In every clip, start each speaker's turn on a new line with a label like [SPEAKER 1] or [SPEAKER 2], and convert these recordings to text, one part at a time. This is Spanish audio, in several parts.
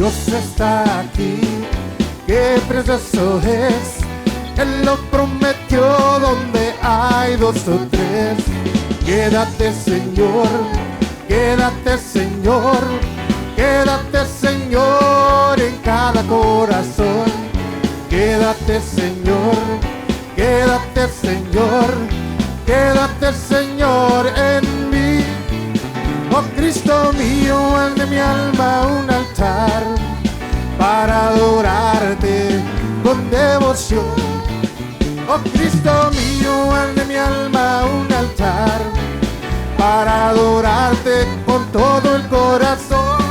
[SPEAKER 1] Dios está aquí, qué precioso es. Él lo prometió donde hay dos o tres. Quédate, Señor, quédate, Señor, quédate, Señor, en cada corazón. Quédate, Señor, quédate, Señor, quédate, Señor, en mí. Oh Cristo mío, haz de mi alma un altar para adorarte con devoción. Oh Cristo mío, haz de mi alma un altar para adorarte con todo el corazón.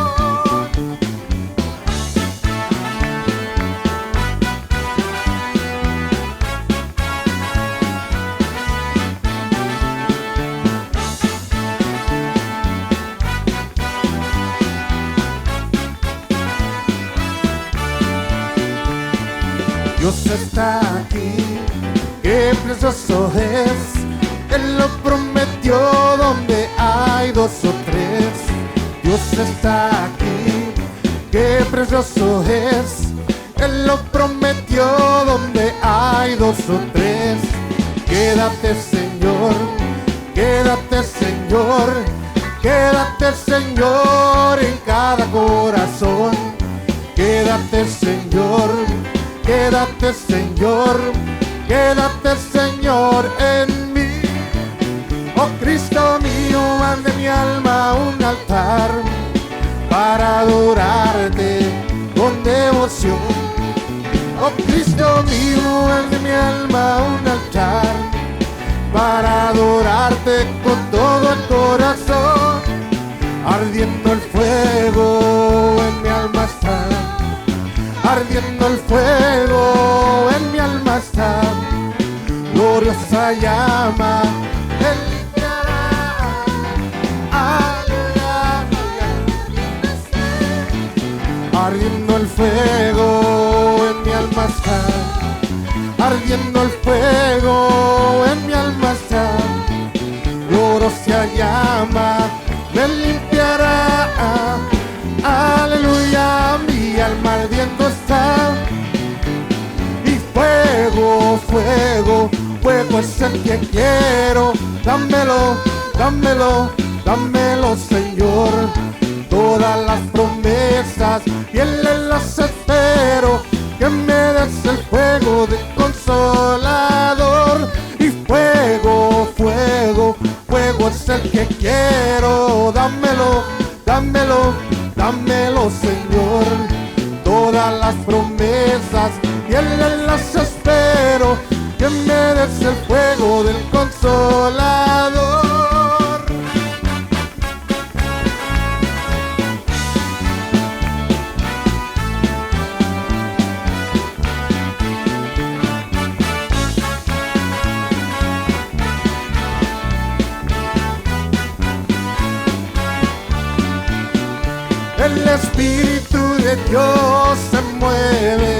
[SPEAKER 1] Dios está aquí, qué precioso es. Él lo prometió donde hay dos o tres. Dios está aquí, qué precioso es. Él lo prometió donde hay dos o tres. Quédate, Señor, quédate, Señor, quédate, Señor, en cada corazón. Quédate, Señor, quédate, Señor, quédate, Señor, en mí. Oh Cristo mío, haz de mi alma un altar para adorarte con devoción. Oh Cristo mío, haz de mi alma un altar para adorarte con todo el corazón. Ardiendo el fuego en mi alma está, ardiendo el fuego en mi alma está. Gloriosa llama, Él limpiará. Aleluya. Ardiendo el fuego en mi alma está, ardiendo el fuego en mi alma está. Gloriosa llama, me limpiará. Aleluya, mi alma ardiendo está. Y fuego, fuego, fuego es el que quiero. Dámelo, dámelo, dámelo, Señor. Todas las promesas y Él las espero. Que me des el fuego del Consolador. Y fuego, fuego, fuego es el que quiero. Dámelo, dámelo, dámelo, Señor. Todas las promesas y Él las espero. Que me des el fuego del Consolador. El Espíritu de Dios se mueve,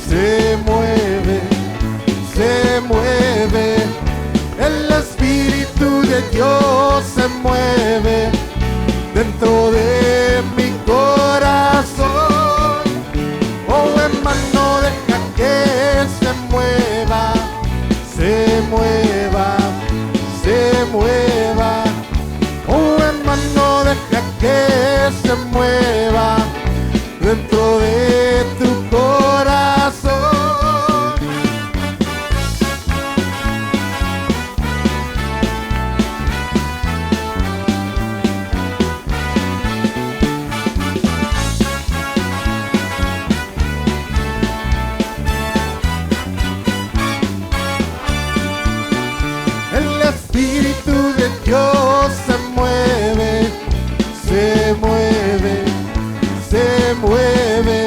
[SPEAKER 1] se mueve, se mueve. El Espíritu de Dios se mueve dentro de mi corazón. Oh hermano, deja que se mueva, se mueva, se mueva. Oh hermano, deja que se mueva dentro de tu corazón. El Espíritu de Dios se mueve, se mueve, se mueve.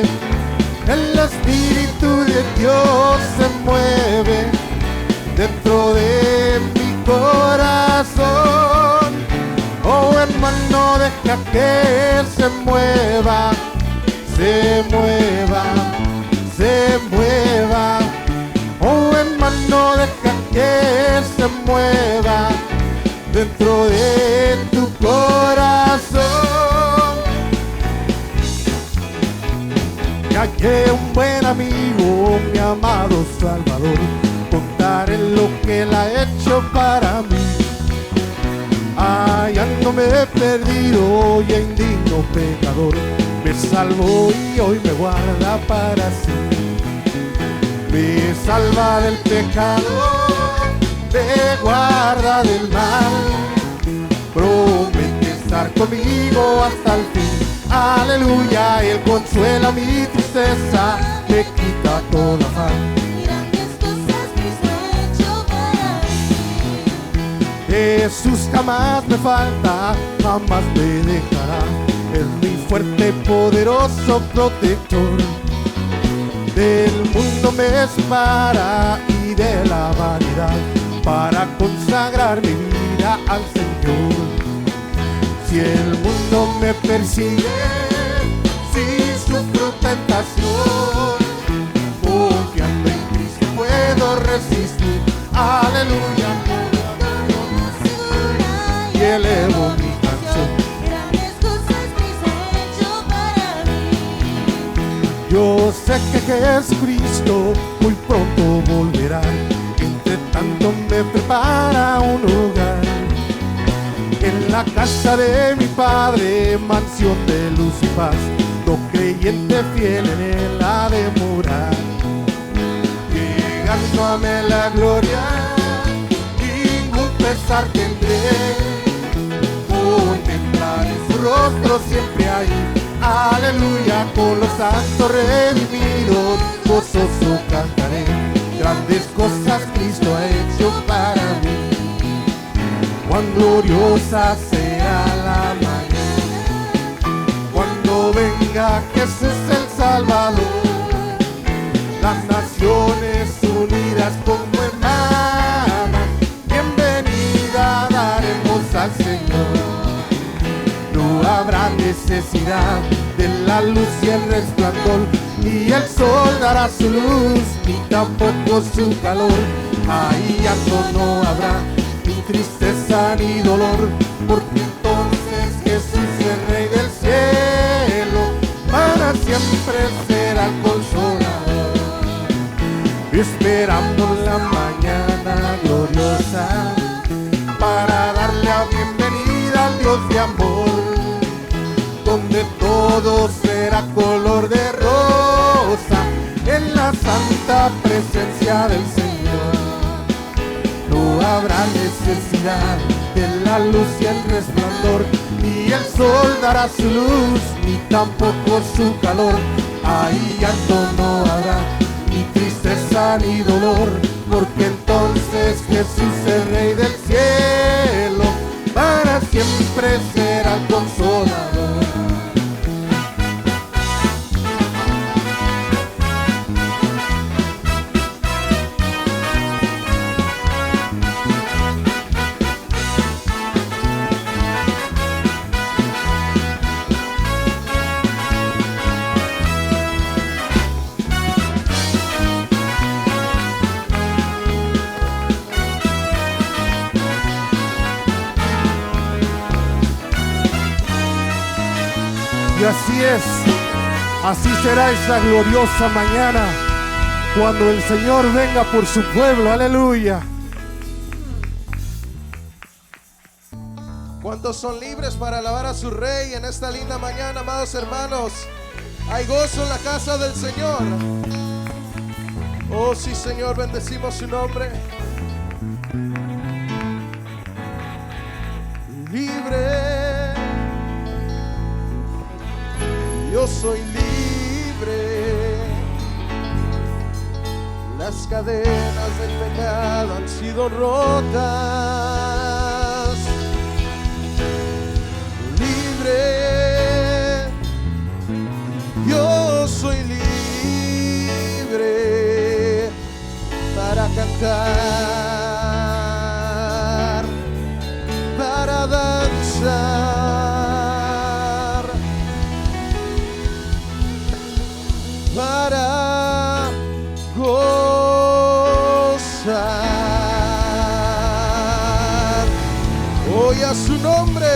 [SPEAKER 1] El Espíritu de Dios se mueve dentro de mi corazón. Oh hermano, deja que se mueva, se mueva, se mueva. Oh hermano, deja que se mueva dentro de tu corazón. Me hallé un buen amigo, mi amado Salvador. Contaré lo que Él ha hecho para mí. Hallándome perdido y indigno pecador, me salvó y hoy me guarda para sí. Me salva del pecado, me guarda del mal, promete estar conmigo hasta el fin. Aleluya, Él consuela mi tristeza, me quita toda afán. Jesús jamás me falta, jamás me dejará. Es mi fuerte, poderoso protector. Del mundo me separa y de la vanidad, para consagrar mi vida al Señor. Si el mundo me persigue, si sufro tentación, confiando en Cristo puedo resistir. Aleluya, y elevo mi canción.
[SPEAKER 2] Grandes cosas Cristo ha hecho para mí.
[SPEAKER 1] Yo sé que Jesucristo muy pronto volverá. Entre tanto me prepara un hogar en la casa de mi Padre, mansión de luz y paz. Todo creyente fiel en Él ha de morar. Llegándome la gloria, ningún pesar tendré. Contemplar en su rostro siempre ahí. Aleluya, con los santos redimidos, gozoso cantaré. Grandes cosas Cristo ha hecho para mí. Cuán gloriosa será la mañana, cuando venga Jesús el Salvador. Las naciones unidas como hermanas, bienvenida daremos al Señor. No habrá necesidad de la luz y el resplandor, ni el sol dará su luz, ni tampoco su calor. Ahí llanto no habrá, ni tristeza ni dolor, porque entonces Jesús, el Rey del cielo, para siempre será el consolador. Esperando la mañana gloriosa, para darle la bienvenida al Dios de amor, donde todo será color de rosa, en la santa presencia del Señor. No habrá necesidad de la luz y el resplandor, ni el sol dará su luz, ni tampoco su calor. Ahí llanto no habrá, ni tristeza ni dolor, porque entonces Jesús, el Rey del cielo, para siempre será el consolador. Y así es, así será esa gloriosa mañana, cuando el Señor venga por su pueblo. Aleluya.
[SPEAKER 3] ¿Cuántos son libres para alabar a su Rey en esta linda mañana, amados hermanos? Hay gozo en la casa del Señor. Oh sí, Señor, bendecimos su nombre. Libre, yo soy libre. Las cadenas del pecado han sido rotas. Libre, yo soy libre para cantar, para danzar, para gozar. Hoy a su nombre.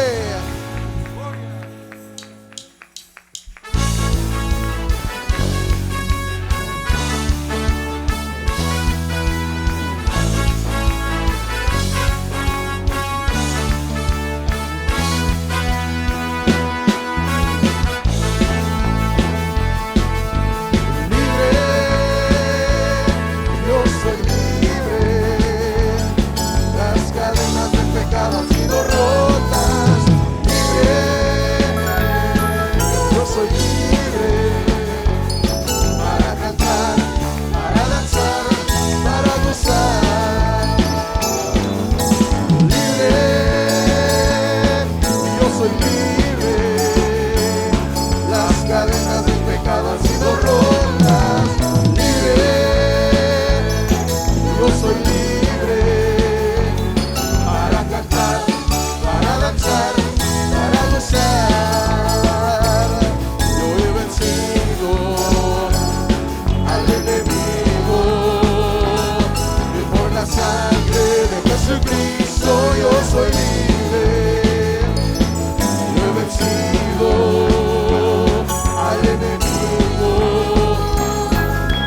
[SPEAKER 3] cadenas del pecado han sido rotas. Libre, yo soy libre para cantar, para danzar, para gozar. Yo he vencido al enemigo y por la sangre de Jesucristo yo soy libre. Yo he vencido al enemigo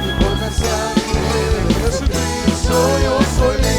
[SPEAKER 3] y por la sangre de Jesucristo yo soy libre.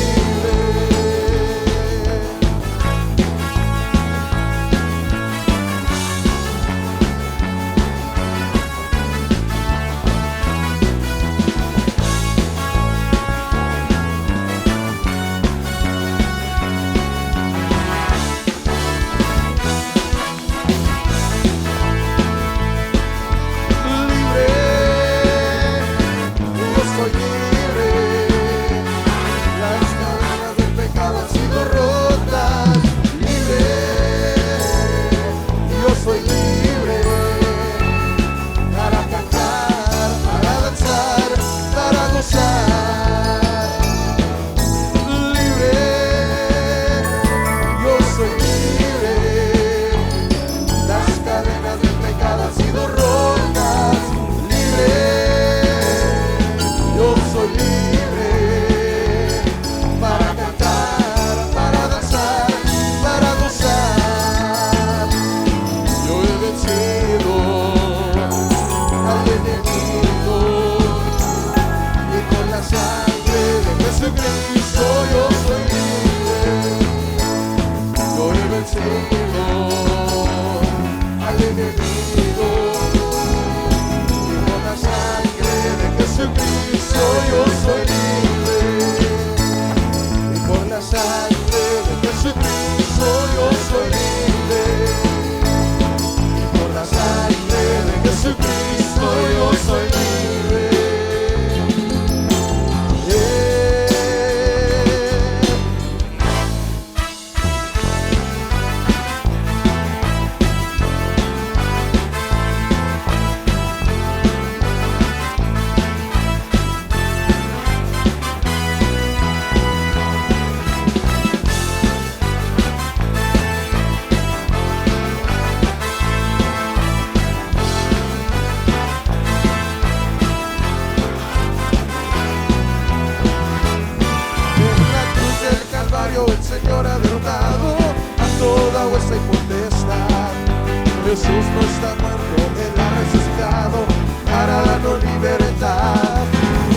[SPEAKER 3] Jesús no está muerto, Él ha resucitado para darnos libertad.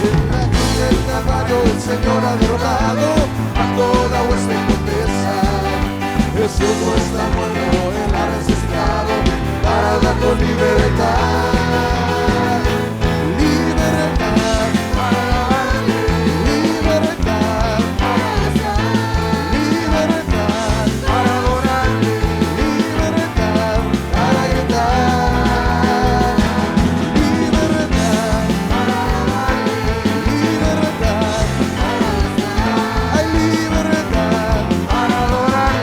[SPEAKER 3] En la cruz del Calvario el Señor ha derrotado a toda vuestra impotestad. Jesús no está muerto, Él ha resucitado para darnos libertad. Libertad, libertad, libertad para adorar, libertad para gritar, libertad para adorar, libertad, hay libertad para adorar,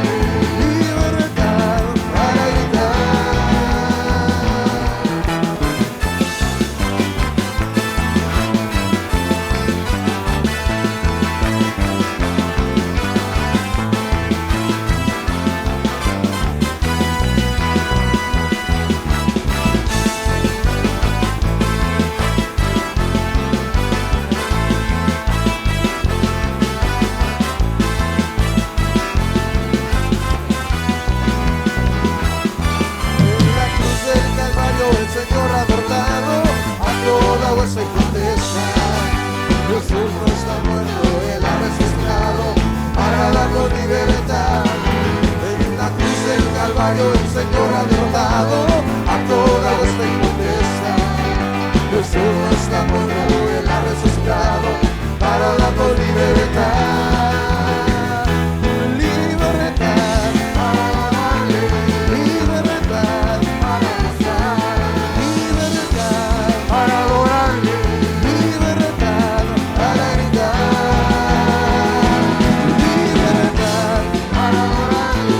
[SPEAKER 3] libertad para gritar. En la cruz del Calvario el Señor ha derrotado a toda vuestra impotestad. Jesús no está muerto, Él ha resucitado para darnos libertad. En la cruz del Calvario el Señor ha derrotado a toda vuestra impotestad. Jesús no está muerto, Él ha resucitado para darnos libertad. Libertad para darle, libertad para gozar, libertad para adorarle, libertad para gritar, libertad para adorarle,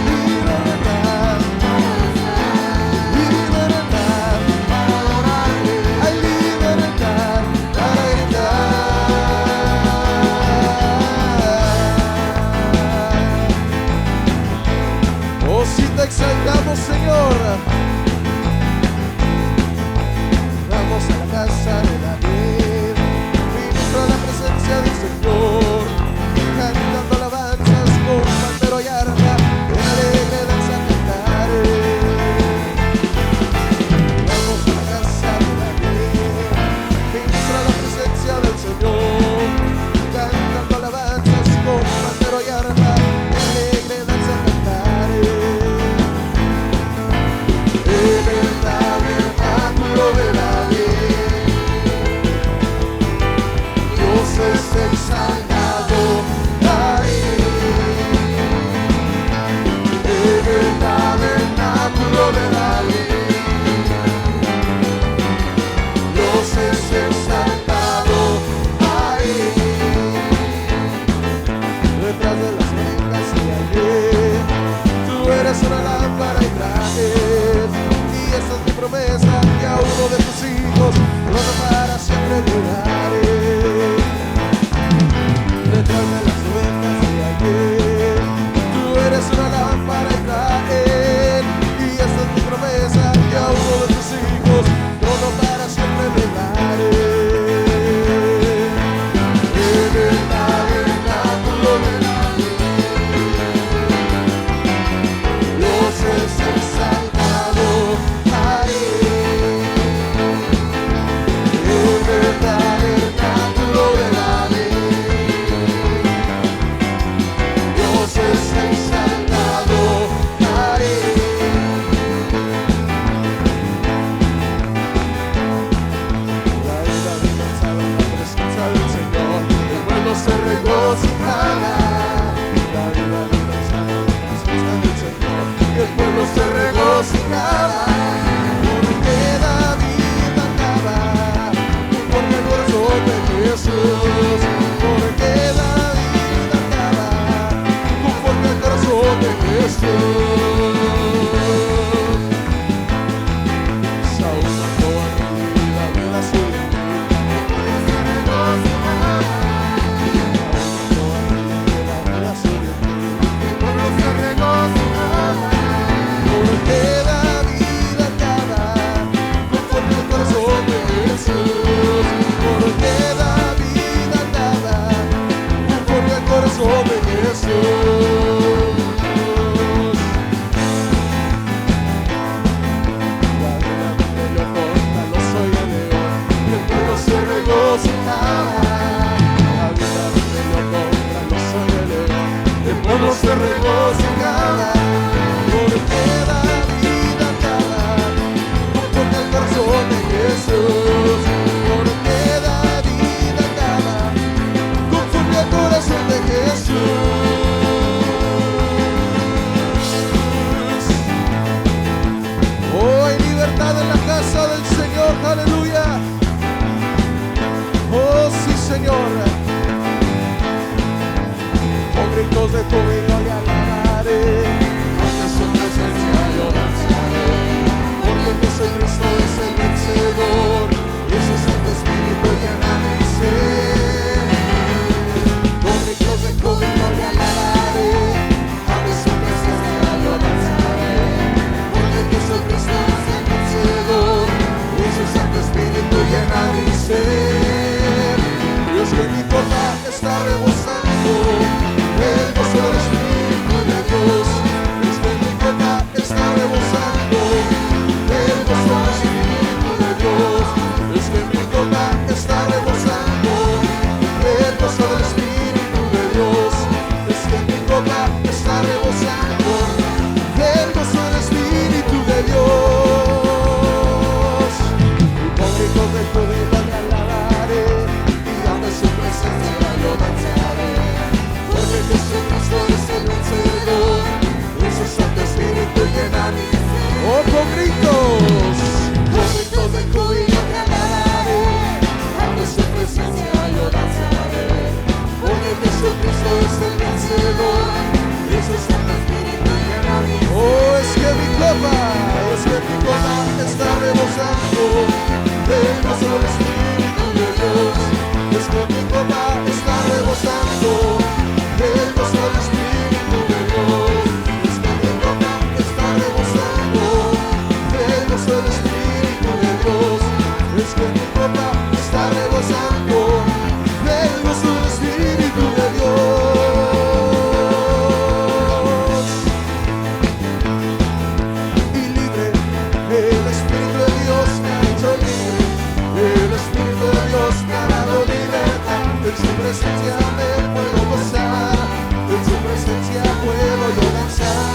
[SPEAKER 3] libertad para gozar, libertad para Jesús, porque da vida cada conforme al corazón de Jesús. Oh, hay libertad en la casa del Señor, aleluya. Oh, sí, Señor. Con gritos de júbilo le alabaré, ante su presencia yo danzaré, porque Jesucristo es el vencedor, y su Santo Espíritu llena mi ser. Con gritos de júbilo le alabaré, ante su presencia yo danzaré, porque Jesucristo es el vencedor, y su Santo Espíritu llena mi ser. Dios que mi copa está rebosando, el gozo del Espíritu de Dios. Dios que mi copa está rebosando, el gozo del Espíritu de Dios. Dios que mi copa está rebosando, el gozo del Espíritu de Dios. Dios que mi copa está rebosando, el gozo del Espíritu de Dios. Y con gritos de júbilo le alabaré, y ante su presencia yo danzaré, porque Jesucristo es el vencedor, y su Santo Espíritu llena mi ser. Oh, con gritos de júbilo te alabaré, ante su presencia yo danzaré, porque Jesucristo es el vencedor, y su Santo Espíritu llena mi ser. Oh, es que mi copa está rebosando, el gozo del Espíritu de Dios. Es que mi copa está rebosando, el gozo del Espíritu de Dios. Es que mi copa está rebosando, el gozo del Espíritu de Dios. Es que mi copa está rebosando, el gozo del Espíritu de Dios. Y libre, el Espíritu de Dios me ha hecho libre, el Espíritu de Dios me ha dado libertad. En su presencia me puedo gozar, en su presencia puedo yo danzar.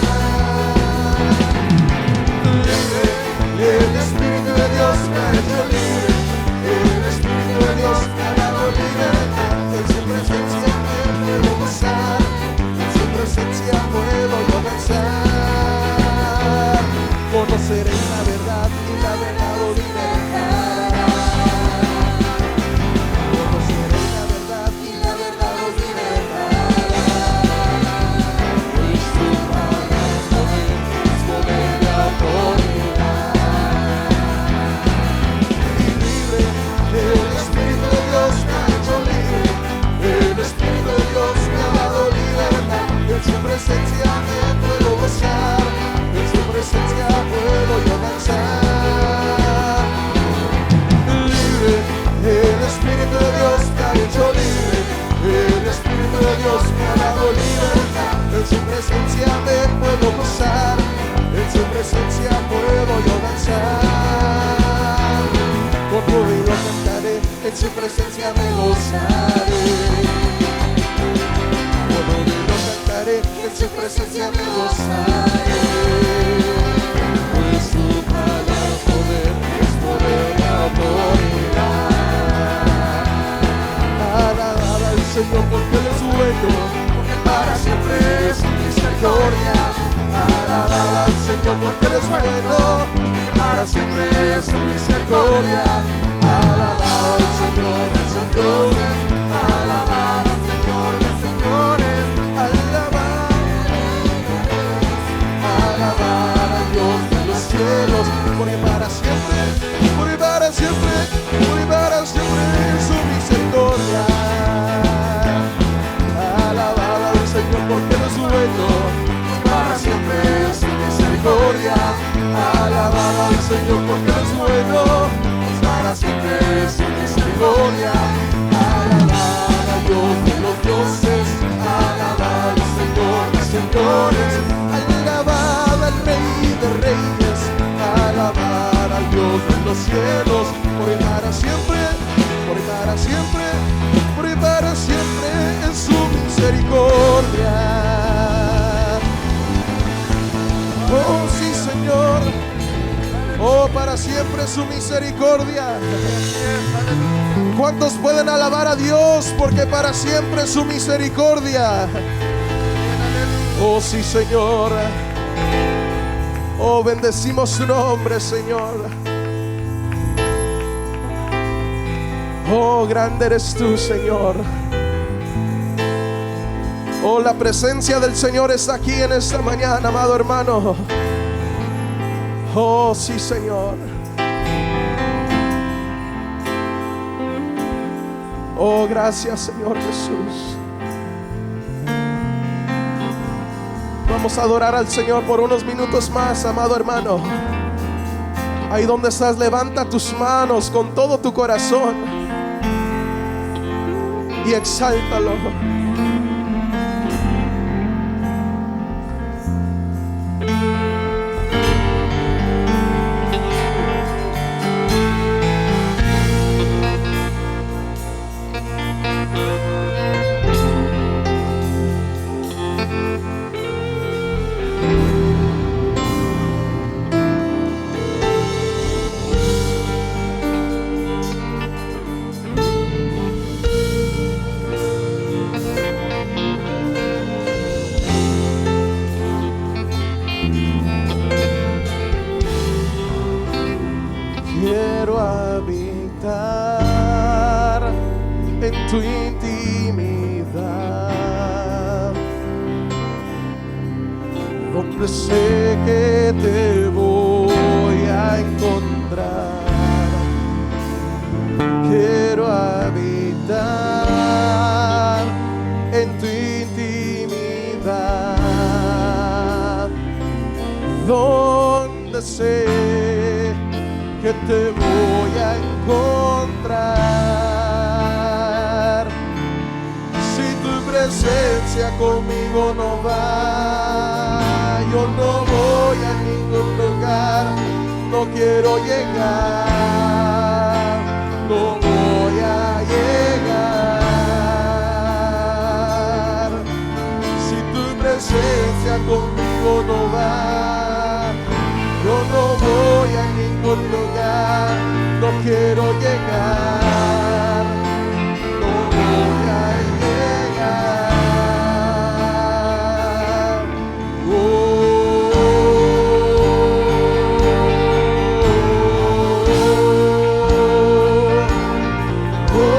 [SPEAKER 3] Libre, el Espíritu de Dios me ha hecho libre, el Espíritu de Dios me ha dado libertad. En su presencia me puedo gozar, en su presencia puedo yo danzar. Conoceré la verdad y la verdad os libertará. Conoceré la verdad y la verdad os libertará. Es tu palabra, es poder de autoridad. Y libre, el Espíritu de Dios me ha hecho libre, el Espíritu de Dios me ha dado libertad. En su presencia me puedo gozar, en su presencia puedo yo danzar. Libre, el Espíritu de Dios me ha hecho libre, el Espíritu de Dios me ha dado libertad. En su presencia me puedo gozar, en su presencia puedo yo danzar. Con júbilo cantaré, en su presencia me gozaré. Con júbilo cantaré, en su presencia me gozaré. Pues su palabra es poder de autoridad. Alabad al Señor porque Él es bueno, porque para siempre es su misericordia. Alabad al Señor porque Él es bueno, porque para siempre es su misericordia. Alabad al Señor de señores, alabad al Señor de señores, alabar a Dios de los cielos, porque para siempre, porque para siempre, porque para siempre es su misericordia. Alabad al Señor porque Él es bueno, para siempre es su misericordia. Alabad al Señor porque Él es bueno, para siempre es su misericordia. Alabad a Dios de los dioses, alabad al Señor de señores, alabad al Rey de reyes, alabad al Dios de los cielos, por y para siempre, por y para siempre, por y para siempre en su misericordia. Oh sí, Señor, oh Oh, para siempre su misericordia. ¿Cuántos pueden alabar a Dios? Porque para siempre su misericordia. Oh, sí, Señor. Oh, bendecimos su nombre, Señor. Oh, grande eres tú, Señor. Oh, la presencia del Señor está aquí en esta mañana, amado hermano. Oh, sí, Señor. Oh, gracias, Señor Jesús. Vamos a adorar al Señor por unos minutos más, amado hermano. Ahí donde estás, levanta tus manos con todo tu corazón y exáltalo. Quiero habitar en tu intimidad, donde sé que te voy a encontrar. Quiero habitar en tu intimidad, donde sé que te voy a encontrar. Si tu presencia conmigo no va, yo no voy a ningún lugar. No quiero llegar, no voy a llegar. Si tu presencia conmigo no va, yo no voy a ningún lugar, no quiero llegar, no voy a llegar. Oh, oh, oh,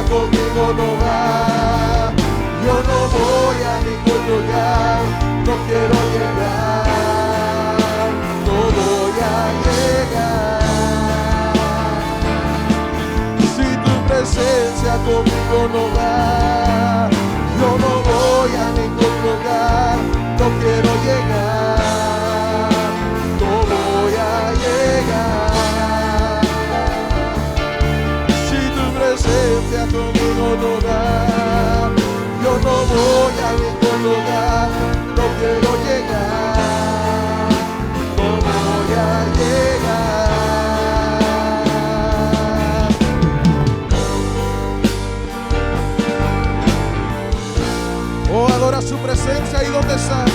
[SPEAKER 3] conmigo no va, yo no voy a ningún lugar, no quiero llegar, no voy a llegar. Si tu presencia conmigo no va, yo no voy a ningún lugar, no quiero llegar, no voy a llegar. Presencia conmigo no va, yo no voy a ningún lugar, no quiero llegar, no voy a llegar. Oh, adora su presencia. ¿Y dónde estás?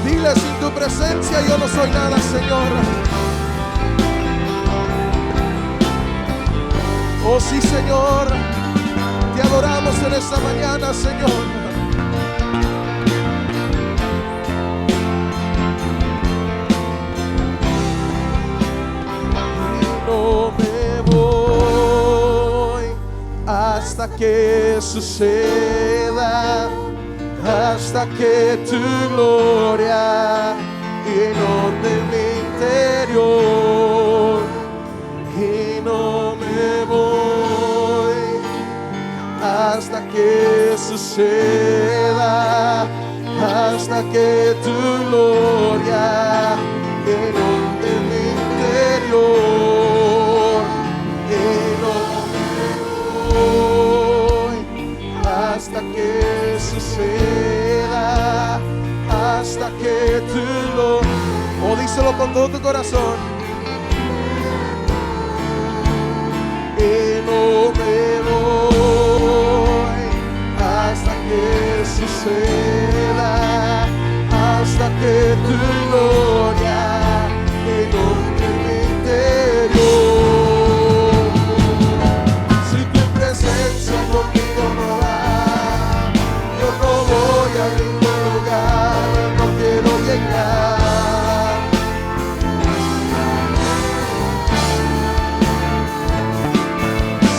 [SPEAKER 3] Dile: sin tu presencia yo no soy nada, Señor. Oh sí, Señor, te adoramos en esta mañana, Señor. Y no me voy hasta que suceda, hasta que tu gloria inunde mi interior. Y no me voy que suceda, hasta que tu gloria inunde mi interior. Inúndeme hoy, hasta que suceda, hasta que tú lo... Oh, díselo con todo tu corazón. Y no me voy hasta que suceda, hasta que tu gloria inunde mi interior. Si tu presencia conmigo no va, yo no voy a ningún lugar, no quiero llegar.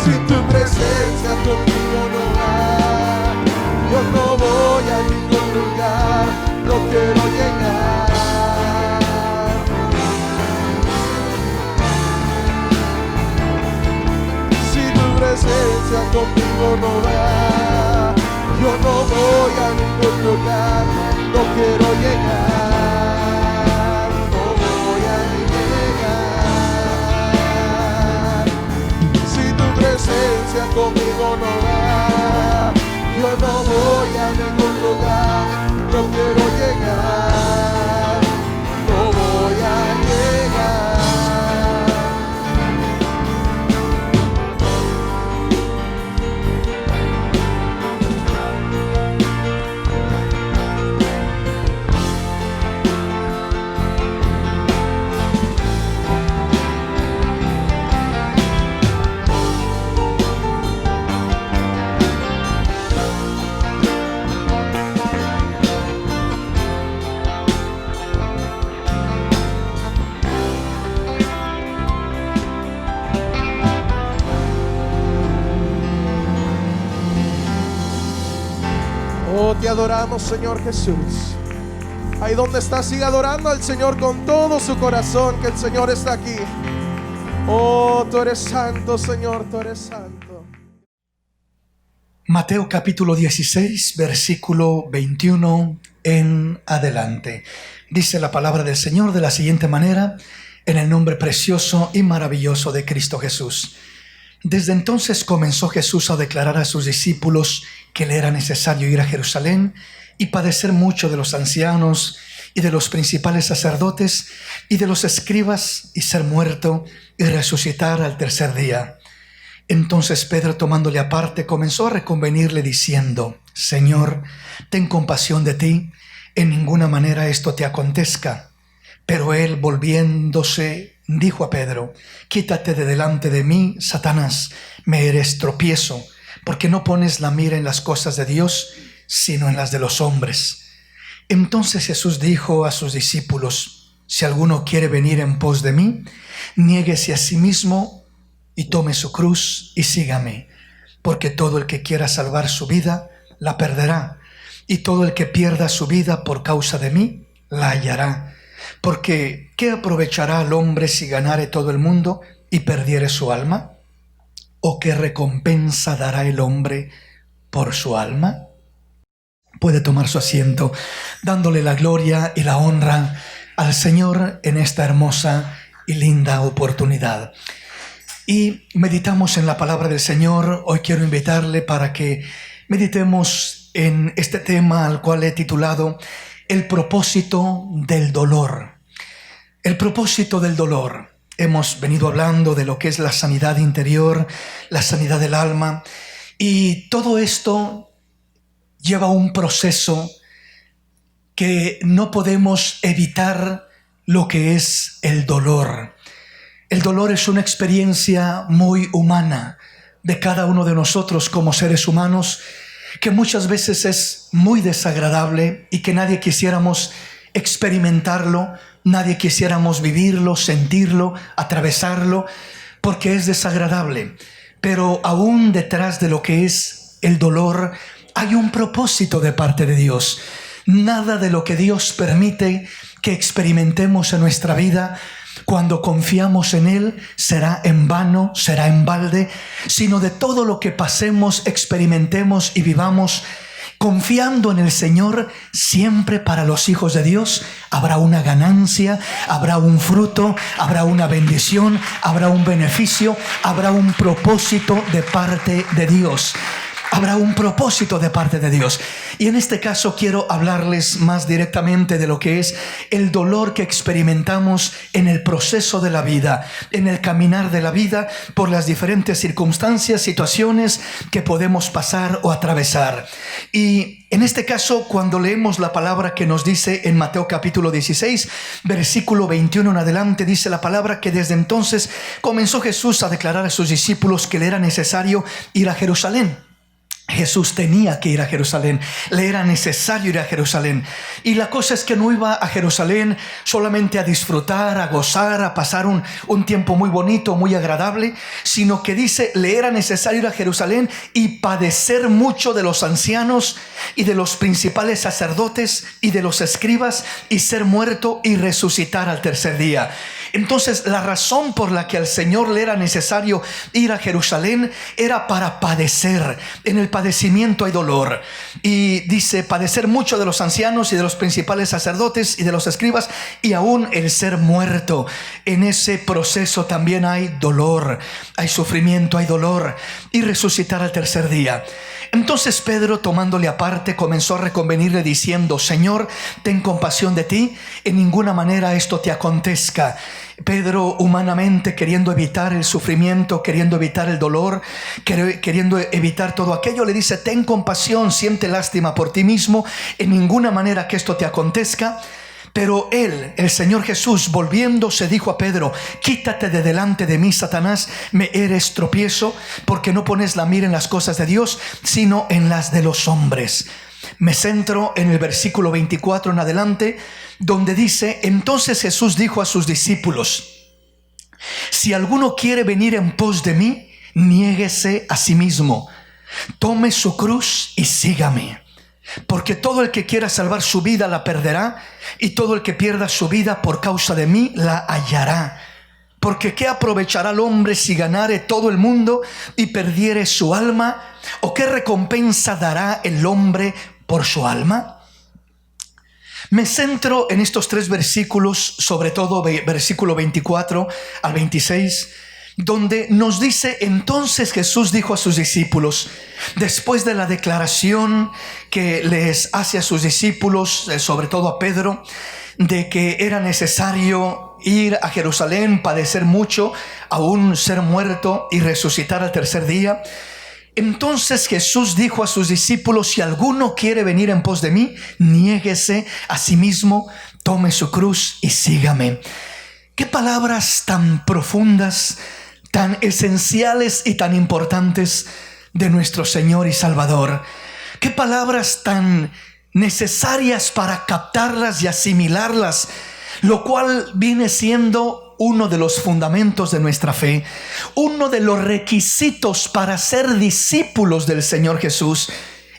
[SPEAKER 3] Si tu presencia conmigo no va, yo no voy a ningún lugar, no quiero llegar. Si tu presencia conmigo no va, yo no voy a ningún lugar, no quiero llegar, no voy a llegar. Si tu presencia conmigo no va, yo no voy a ningún lugar, no quiero llegar, no voy a llegar. Oh, te adoramos, Señor Jesús. Ahí donde está, siga adorando al Señor con todo su corazón, que el Señor está aquí. Oh, tú eres santo, Señor, tú eres santo.
[SPEAKER 4] Mateo capítulo 16, versículo 21 en adelante. Dice la palabra del Señor de la siguiente manera, en el nombre precioso y maravilloso de Cristo Jesús. Desde entonces comenzó Jesús a declarar a sus discípulos que le era necesario ir a Jerusalén y padecer mucho de los ancianos y de los principales sacerdotes y de los escribas y ser muerto y resucitar al tercer día. Entonces Pedro, tomándole aparte, comenzó a reconvenirle diciendo: Señor, ten compasión de ti, en ninguna manera esto te acontezca. Pero él, volviéndose, dijo a Pedro: Quítate de delante de mí, Satanás, me eres tropiezo, porque no pones la mira en las cosas de Dios, sino en las de los hombres. Entonces Jesús dijo a sus discípulos: Si alguno quiere venir en pos de mí, niéguese a sí mismo y tome su cruz y sígame. Porque todo el que quiera salvar su vida, la perderá, y todo el que pierda su vida por causa de mí, la hallará. Porque ¿qué aprovechará al hombre si ganare todo el mundo y perdiere su alma? ¿O qué recompensa dará el hombre por su alma? Puede tomar su asiento, dándole la gloria y la honra al Señor en esta hermosa y linda oportunidad. Y meditamos en la palabra del Señor. Hoy quiero invitarle para que meditemos en este tema al cual he titulado El propósito del dolor. El propósito del dolor. Hemos venido hablando de lo que es la sanidad interior, la sanidad del alma, y todo esto lleva un proceso que no podemos evitar, lo que es el dolor. El dolor es una experiencia muy humana de cada uno de nosotros como seres humanos, que muchas veces es muy desagradable y que nadie quisiéramos experimentarlo, nadie quisiéramos vivirlo, sentirlo, atravesarlo, porque es desagradable. Pero aún detrás de lo que es el dolor hay un propósito de parte de Dios. Nada de lo que Dios permite que experimentemos en nuestra vida Cuando confiamos en Él, será en vano, será en balde, sino de todo lo que pasemos, experimentemos y vivamos, confiando en el Señor, siempre para los hijos de Dios habrá una ganancia, habrá un fruto, habrá una bendición, habrá un beneficio, habrá un propósito de parte de Dios. Habrá un propósito de parte de Dios. Y en este caso quiero hablarles más directamente de lo que es el dolor que experimentamos en el proceso de la vida, en el caminar de la vida, por las diferentes circunstancias, situaciones que podemos pasar o atravesar. Y en este caso, cuando leemos la palabra que nos dice en Mateo capítulo 16, versículo 21 en adelante, dice la palabra que desde entonces comenzó Jesús a declarar a sus discípulos que le era necesario ir a Jerusalén. Jesús tenía que ir a Jerusalén, le era necesario ir a Jerusalén. Y la cosa es que no iba a Jerusalén solamente a disfrutar, a gozar, a pasar un tiempo muy bonito, muy agradable, sino que dice, le era necesario ir a Jerusalén y padecer mucho de los ancianos y de los principales sacerdotes y de los escribas y ser muerto y resucitar al tercer día. Entonces, la razón por la que al Señor le era necesario ir a Jerusalén era para padecer. En el padecimiento hay dolor. Y dice, padecer mucho de los ancianos y de los principales sacerdotes y de los escribas, y aún el ser muerto. En ese proceso también hay dolor, hay sufrimiento, hay dolor. Y resucitar al tercer día. Entonces Pedro, tomándole aparte, comenzó a reconvenirle diciendo, Señor, ten compasión de ti, en ninguna manera esto te acontezca. Pedro, humanamente, queriendo evitar el sufrimiento, queriendo evitar el dolor, queriendo evitar todo aquello, le dice, ten compasión, siente lástima por ti mismo, en ninguna manera que esto te acontezca. Pero él, el Señor Jesús, volviéndose, dijo a Pedro, quítate de delante de mí, Satanás, me eres tropiezo, porque no pones la mira en las cosas de Dios, sino en las de los hombres. Me centro en el versículo 24 en adelante, donde dice, entonces Jesús dijo a sus discípulos, si alguno quiere venir en pos de mí, niéguese a sí mismo, tome su cruz y sígame. Porque todo el que quiera salvar su vida la perderá, y todo el que pierda su vida por causa de mí la hallará. Porque ¿qué aprovechará el hombre si ganare todo el mundo y perdiere su alma? ¿O qué recompensa dará el hombre por su alma? Me centro en estos tres versículos, sobre todo versículo 24 al 26, donde nos dice, entonces Jesús dijo a sus discípulos, después de la declaración que les hace a sus discípulos, sobre todo a Pedro, de que era necesario ir a Jerusalén, padecer mucho, aún ser muerto y resucitar al tercer día. Entonces Jesús dijo a sus discípulos, si alguno quiere venir en pos de mí, niéguese a sí mismo, tome su cruz y sígame. Qué palabras tan profundas, tan esenciales y tan importantes de nuestro Señor y Salvador. Qué palabras tan necesarias para captarlas y asimilarlas, lo cual viene siendo uno de los fundamentos de nuestra fe, uno de los requisitos para ser discípulos del Señor Jesús.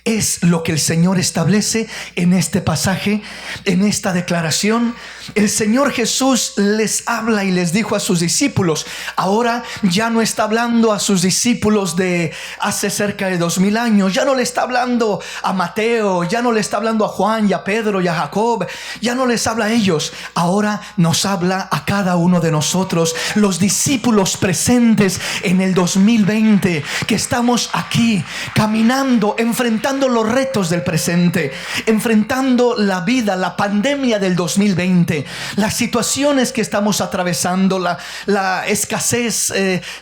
[SPEAKER 4] Es lo que el Señor establece en este pasaje, en esta declaración. El Señor Jesús les habla y les dijo a sus discípulos. Ahora ya no está hablando a sus discípulos de hace cerca de 2000 años. Ya no le está hablando a Mateo, ya no le está hablando a Juan y a Pedro y a Jacob. Ya no les habla a ellos. Ahora nos habla a cada uno de nosotros, los discípulos presentes en el 2020, que estamos aquí caminando, enfrentando los retos del presente, enfrentando la vida, la pandemia del 2020, las situaciones que estamos atravesando, la escasez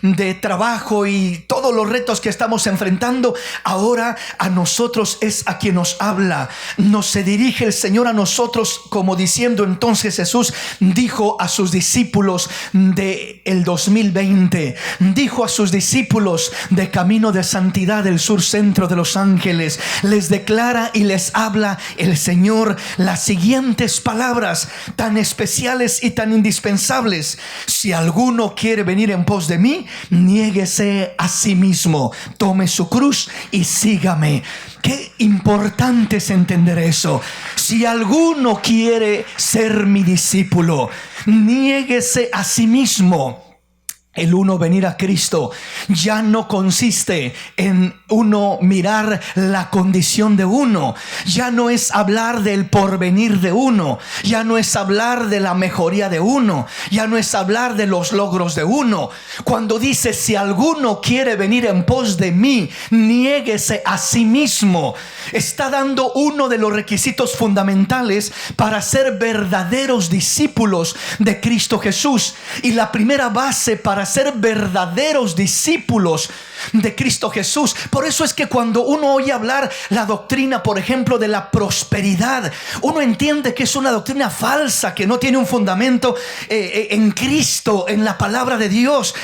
[SPEAKER 4] de trabajo y todos los retos que estamos enfrentando. Ahora a nosotros es a quien nos habla, nos se dirige el Señor a nosotros, como diciendo, entonces Jesús dijo a sus discípulos de el 2020, dijo a sus discípulos de Camino de Santidad del Sur Centro de Los Ángeles, les declara y les habla el Señor las siguientes palabras tan especiales y tan indispensables. Si alguno quiere venir en pos de mí, niéguese a sí mismo, tome su cruz y sígame. Qué importante es entender eso. Si alguno quiere ser mi discípulo, niéguese a sí mismo. El uno venir a Cristo ya no consiste en uno mirar la condición de uno. Ya no es hablar del porvenir de uno. Ya no es hablar de la mejoría de uno. Ya no es hablar de los logros de uno. Cuando dice, si alguno quiere venir en pos de mí, niéguese a sí mismo, está dando uno de los requisitos fundamentales para ser verdaderos discípulos de Cristo Jesús. Y la primera base para ser verdaderos discípulos de Cristo Jesús. Por eso es que cuando uno oye hablar la doctrina, por ejemplo, de la prosperidad, uno entiende que es una doctrina falsa, que no tiene un fundamento en Cristo, en la palabra de Dios.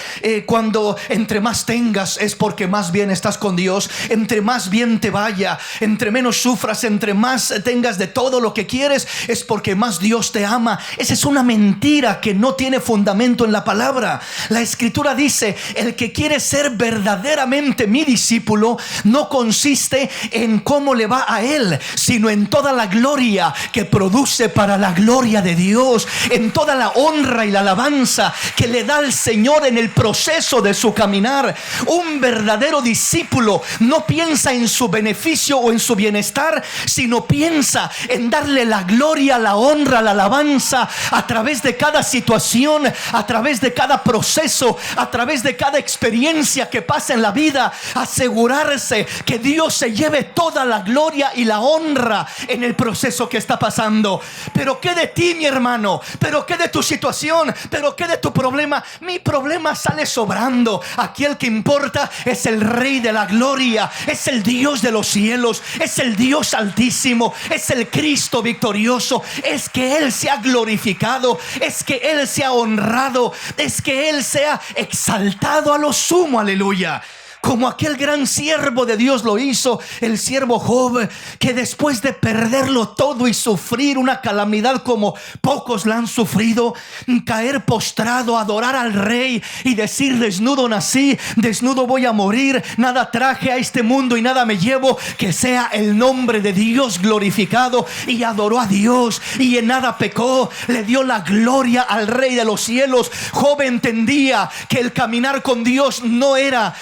[SPEAKER 4] Cuando entre más tengas es porque más bien estás con Dios. Entre más bien te vaya, entre menos sufras, entre más tengas de todo lo que quieres, es porque más Dios te ama. Esa es una mentira que no tiene fundamento en la palabra. La Escritura dice, el que quiere ser verdaderamente mi discípulo no consiste en cómo le va a él, sino en toda la gloria que produce para la gloria de Dios, en toda la honra y la alabanza que le da al Señor en el proceso de su caminar. Un verdadero discípulo no piensa en su beneficio o en su bienestar, sino piensa en darle la gloria, la honra, la alabanza a través de cada situación, a través de cada proceso, a través de cada experiencia que pasa en la vida. Asegurarse que Dios se lleve toda la gloria y la honra en el proceso que está pasando. Pero ¿qué de ti, mi hermano? ¿Pero qué de tu situación? ¿Pero qué de tu problema? Mi problema sale sobrando. Aquí el que importa es el Rey de la gloria, es el Dios de los cielos, es el Dios altísimo, es el Cristo victorioso. Es que Él sea glorificado, es que Él sea honrado, es que Él sea exaltado a lo sumo. Aleluya. Como aquel gran siervo de Dios lo hizo, el siervo Job, que después de perderlo todo y sufrir una calamidad como pocos la han sufrido, caer postrado, adorar al Rey y decir: desnudo nací, desnudo voy a morir, nada traje a este mundo y nada me llevo, que sea el nombre de Dios glorificado. Y adoró a Dios y en nada pecó, le dio la gloria al Rey de los cielos. Job entendía que el caminar con Dios no era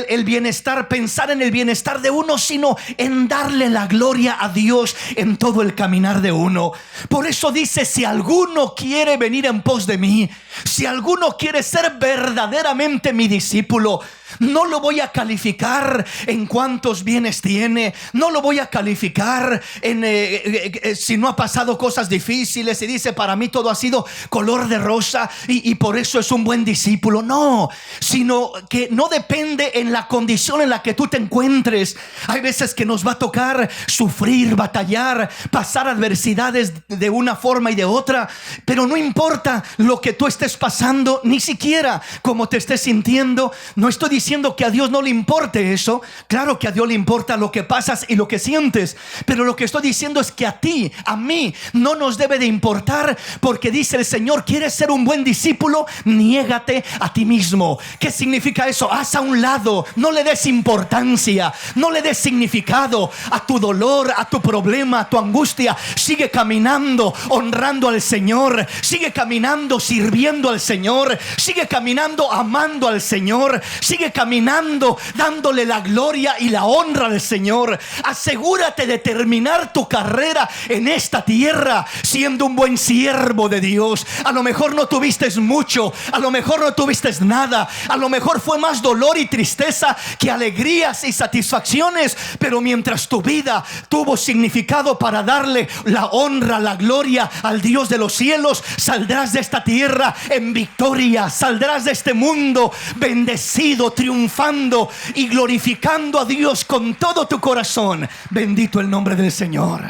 [SPEAKER 4] el bienestar, pensar en el bienestar de uno, sino en darle la gloria a Dios en todo el caminar de uno. Por eso dice: si alguno quiere venir en pos de mí, si alguno quiere ser verdaderamente mi discípulo, no lo voy a calificar en cuántos bienes tiene, no lo voy a calificar en si no ha pasado cosas difíciles y dice: para mí todo ha sido color de rosa y por eso es un buen discípulo. No, sino que no depende en la condición en la que tú te encuentres. Hay veces que nos va a tocar sufrir, batallar, pasar adversidades de una forma y de otra, pero no importa lo que tú estés pasando, ni siquiera cómo te estés sintiendo. No estoy diciendo que a Dios no le importe eso. Claro que a Dios le importa lo que pasas y lo que sientes, pero lo que estoy diciendo es que a ti, a mí, no nos debe de importar, porque dice el Señor: ¿quieres ser un buen discípulo? Niégate a ti mismo. ¿Qué significa eso? Haz a un lado, no le des importancia, no le des significado a tu dolor, a tu problema, a tu angustia. Sigue caminando honrando al Señor, sigue caminando sirviendo al Señor, sigue caminando amando al Señor, sigue caminando dándole la gloria y la honra al Señor. Asegúrate de terminar tu carrera en esta tierra siendo un buen siervo de Dios. A lo mejor no tuviste mucho, a lo mejor no tuviste nada, a lo mejor fue más dolor y tristeza que alegrías y satisfacciones, pero mientras tu vida tuvo significado para darle la honra, la gloria al Dios de los cielos, saldrás de esta tierra en victoria, saldrás de este mundo bendecido, triunfando y glorificando a Dios con todo tu corazón. Bendito el nombre del Señor.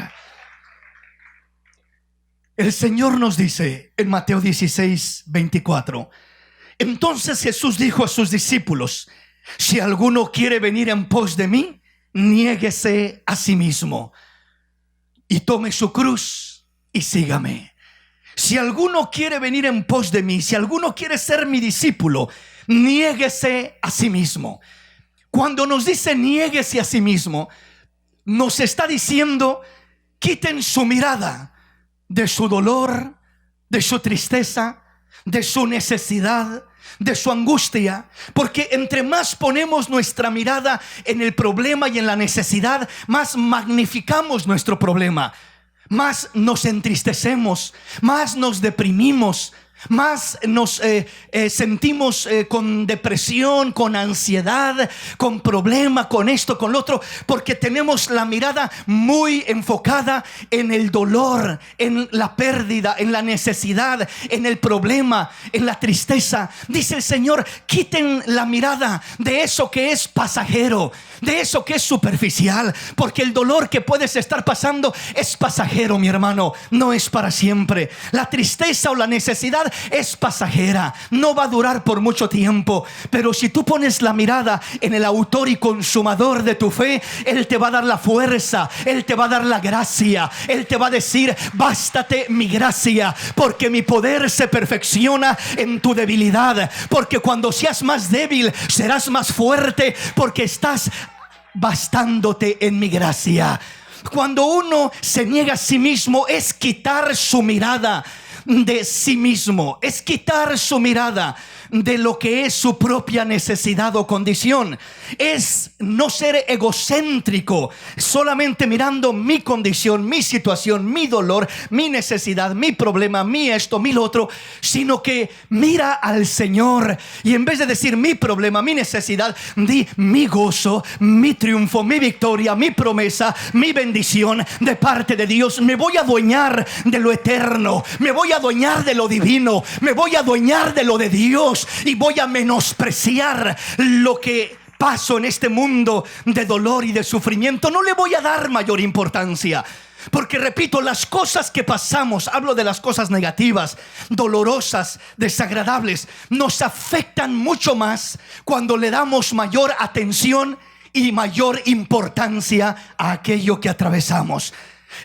[SPEAKER 4] El Señor nos dice en Mateo 16:24: entonces Jesús dijo a sus discípulos: si alguno quiere venir en pos de mí, niéguese a sí mismo y tome su cruz y sígame. Si alguno quiere venir en pos de mí, si alguno quiere ser mi discípulo, niéguese a sí mismo. Cuando nos dice niéguese a sí mismo, nos está diciendo: quiten su mirada de su dolor, de su tristeza, de su necesidad, de su angustia, porque entre más ponemos nuestra mirada en el problema y en la necesidad, más magnificamos nuestro problema, más nos entristecemos, más nos deprimimos, más nos sentimos con depresión, con ansiedad, con problema, con esto, con lo otro, porque tenemos la mirada muy enfocada en el dolor, en la pérdida, en la necesidad, en el problema, en la tristeza. Dice el Señor, quiten la mirada de eso que es pasajero, de eso que es superficial, porque el dolor que puedes estar pasando es pasajero, mi hermano, no es para siempre. La tristeza o la necesidad es pasajera, no va a durar por mucho tiempo. Pero si tú pones la mirada en el autor y consumador de tu fe, Él te va a dar la fuerza, Él te va a dar la gracia, Él te va a decir, bástate mi gracia, porque mi poder se perfecciona en tu debilidad. Porque cuando seas más débil, serás más fuerte, porque estás bastándote en mi gracia. Cuando uno se niega a sí mismo, es quitar su mirada de sí mismo, es quitar su mirada de lo que es su propia necesidad o condición, es no ser egocéntrico, solamente mirando mi condición, mi situación, mi dolor, mi necesidad, mi problema, mi esto, mi lo otro, sino que mira al Señor y en vez de decir mi problema, mi necesidad, di mi gozo, mi triunfo, mi victoria, mi promesa, mi bendición de parte de Dios. Me voy a adueñar de lo eterno, me voy a adueñar de lo divino, me voy a adueñar de lo de Dios y voy a menospreciar lo que paso en este mundo de dolor y de sufrimiento. No le voy a dar mayor importancia, porque repito, las cosas que pasamos, hablo de las cosas negativas, dolorosas, desagradables, nos afectan mucho más cuando le damos mayor atención y mayor importancia a aquello que atravesamos.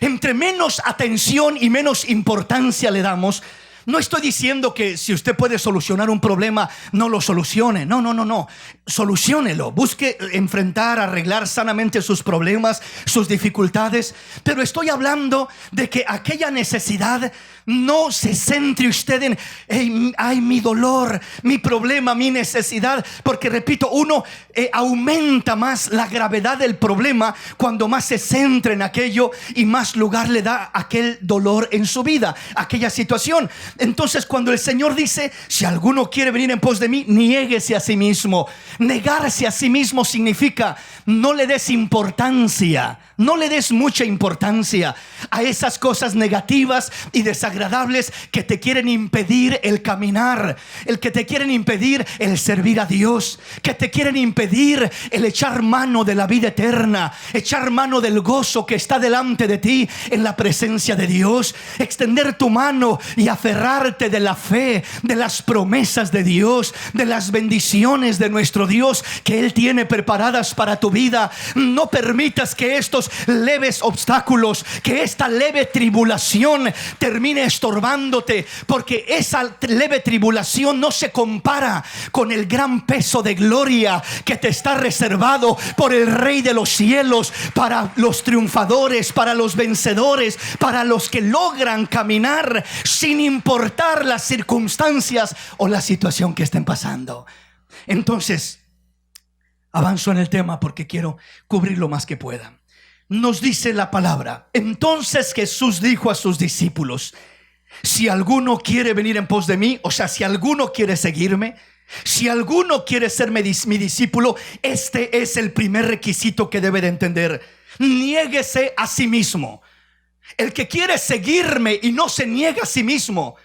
[SPEAKER 4] Entre menos atención y menos importancia le damos, no estoy diciendo que si usted puede solucionar un problema, no lo solucione. No. Soluciónelo. Busque enfrentar, arreglar sanamente sus problemas, sus dificultades. Pero estoy hablando de que aquella necesidad no se centre usted en ay, mi dolor, mi problema, mi necesidad. Porque repito, uno aumenta más la gravedad del problema cuando más se centra en aquello y más lugar le da a aquel dolor en su vida, aquella situación. Entonces, cuando el Señor dice, si alguno quiere venir en pos de mí, niéguese a sí mismo. Negarse a sí mismo significa no le des importancia, no le des mucha importancia a esas cosas negativas y desagradables que te quieren impedir el caminar, el que te quieren impedir el servir a Dios, que te quieren impedir el echar mano de la vida eterna, echar mano del gozo que está delante de ti en la presencia de Dios, extender tu mano y aferrarte de la fe, de las promesas de Dios, de las bendiciones de nuestro Dios que Él tiene preparadas para tu vida. No permitas que estos leves obstáculos, que esta leve tribulación termine estorbándote, porque esa leve tribulación no se compara con el gran peso de gloria que te está reservado por el Rey de los cielos, para los triunfadores, para los vencedores, para los que logran caminar sin importar las circunstancias o la situación que estén pasando. Entonces, avanzo en el tema porque quiero cubrir lo más que pueda. Nos dice la palabra: entonces Jesús dijo a sus discípulos, si alguno quiere venir en pos de mí, o sea, si alguno quiere seguirme, si alguno quiere ser mi discípulo, este es el primer requisito que debe de entender: niéguese a sí mismo. El que quiere seguirme y no se niega a sí mismo,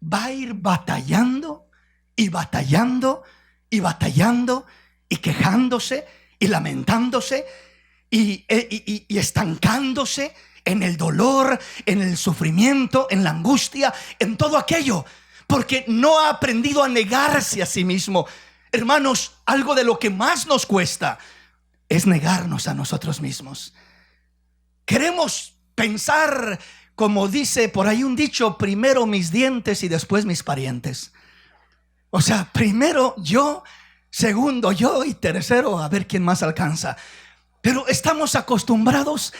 [SPEAKER 4] va a ir batallando y batallando y batallando y quejándose y lamentándose y estancándose en el dolor, en el sufrimiento, en la angustia, en todo aquello, porque no ha aprendido a negarse a sí mismo. Hermanos, algo de lo que más nos cuesta es negarnos a nosotros mismos. Queremos pensar, como dice por ahí un dicho, primero mis dientes y después mis parientes. O sea, primero yo, segundo yo y tercero a ver quién más alcanza. Pero estamos acostumbrados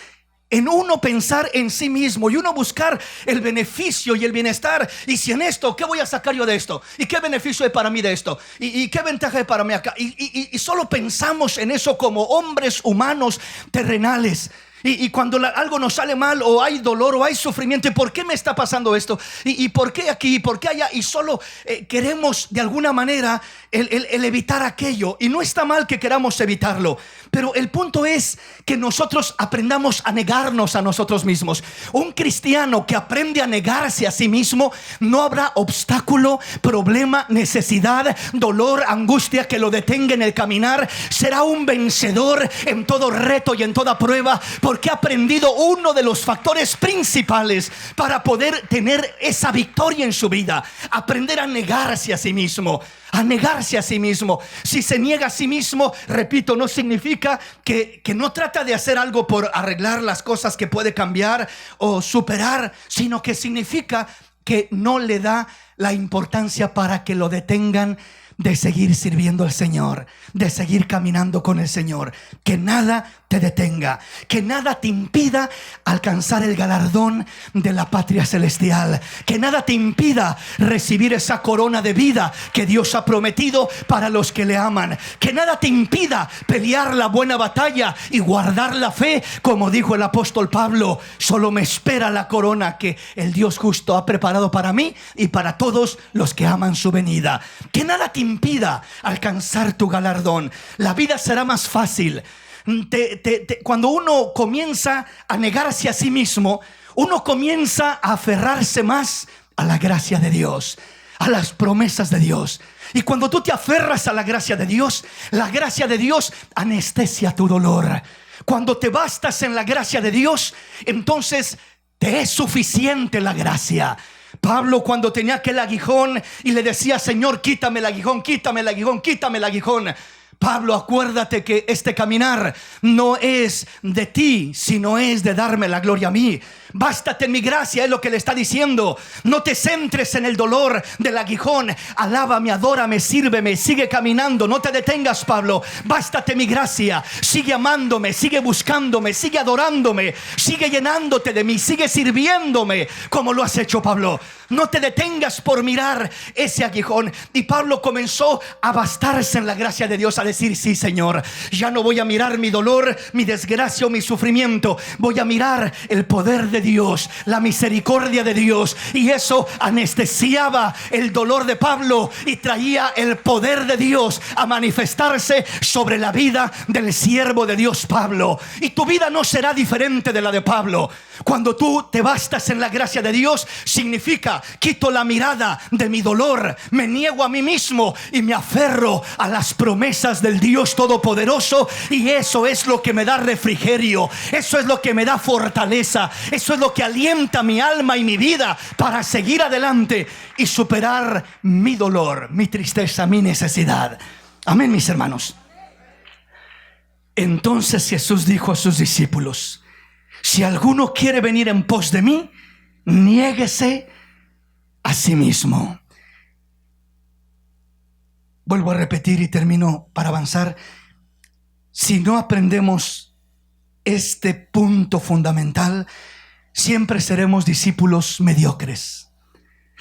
[SPEAKER 4] en uno pensar en sí mismo y uno buscar el beneficio y el bienestar. Y si en esto, ¿qué voy a sacar yo de esto? ¿Y qué beneficio hay para mí de esto? ¿Y qué ventaja hay para mí acá? Y solo pensamos en eso como hombres humanos terrenales. Y cuando algo nos sale mal, o hay dolor, o hay sufrimiento, ¿y por qué me está pasando esto? ¿Y por qué aquí? ¿Y por qué allá? Y solo queremos de alguna manera el evitar aquello. Y no está mal que queramos evitarlo, pero el punto es que nosotros aprendamos a negarnos a nosotros mismos. Un cristiano que aprende a negarse a sí mismo, no habrá obstáculo, problema, necesidad, dolor, angustia que lo detenga en el caminar. Será un vencedor en todo reto y en toda prueba, porque ha aprendido uno de los factores principales para poder tener esa victoria en su vida: aprender a negarse a sí mismo. A negarse a sí mismo. Si se niega a sí mismo, repito, no significa que no trata de hacer algo por arreglar las cosas que puede cambiar o superar, sino que significa que no le da la importancia para que lo detengan de seguir sirviendo al Señor, de seguir caminando con el Señor. Que nada te detenga, que nada te impida alcanzar el galardón de la patria celestial, que nada te impida recibir esa corona de vida que Dios ha prometido para los que le aman, que nada te impida pelear la buena batalla y guardar la fe, como dijo el apóstol Pablo: solo me espera la corona que el Dios justo ha preparado para mí y para todos los que aman su venida. Que nada te impida alcanzar tu galardón. La vida será más fácil. Cuando uno comienza a negarse a sí mismo, uno comienza a aferrarse más a la gracia de Dios, a las promesas de Dios. Y cuando tú te aferras a la gracia de Dios anestesia tu dolor. Cuando te bastas en la gracia de Dios, entonces te es suficiente la gracia. Pablo, cuando tenía aquel aguijón y le decía: Señor, quítame el aguijón, quítame el aguijón, quítame el aguijón. Pablo, acuérdate que este caminar no es de ti, sino es de darme la gloria a mí. Bástate en mi gracia, es lo que le está diciendo. No te centres en el dolor del aguijón. Alábame, adórame, sírveme, sigue caminando. No te detengas, Pablo. Bástate mi gracia. Sigue amándome, sigue buscándome, sigue adorándome, sigue llenándote de mí, sigue sirviéndome como lo has hecho, Pablo. No te detengas por mirar ese aguijón. Y Pablo comenzó a bastarse en la gracia de Dios, a decir: sí, Señor, ya no voy a mirar mi dolor, mi desgracia o mi sufrimiento. Voy a mirar el poder de Dios, la misericordia de Dios. Y eso anestesiaba el dolor de Pablo y traía el poder de Dios a manifestarse sobre la vida del siervo de Dios, Pablo. Y tu vida no será diferente de la de Pablo. Cuando tú te bastas en la gracia de Dios, significa: quito la mirada de mi dolor, me niego a mí mismo y me aferro a las promesas del Dios Todopoderoso. Y eso es lo que me da refrigerio, eso es lo que me da fortaleza, eso es lo que alienta mi alma y mi vida para seguir adelante y superar mi dolor, mi tristeza, mi necesidad. Amén, mis hermanos. Entonces Jesús dijo a sus discípulos: si alguno quiere venir en pos de mí, niéguese a sí mismo. Vuelvo a repetir y termino para avanzar. Si no aprendemos este punto fundamental, siempre seremos discípulos mediocres.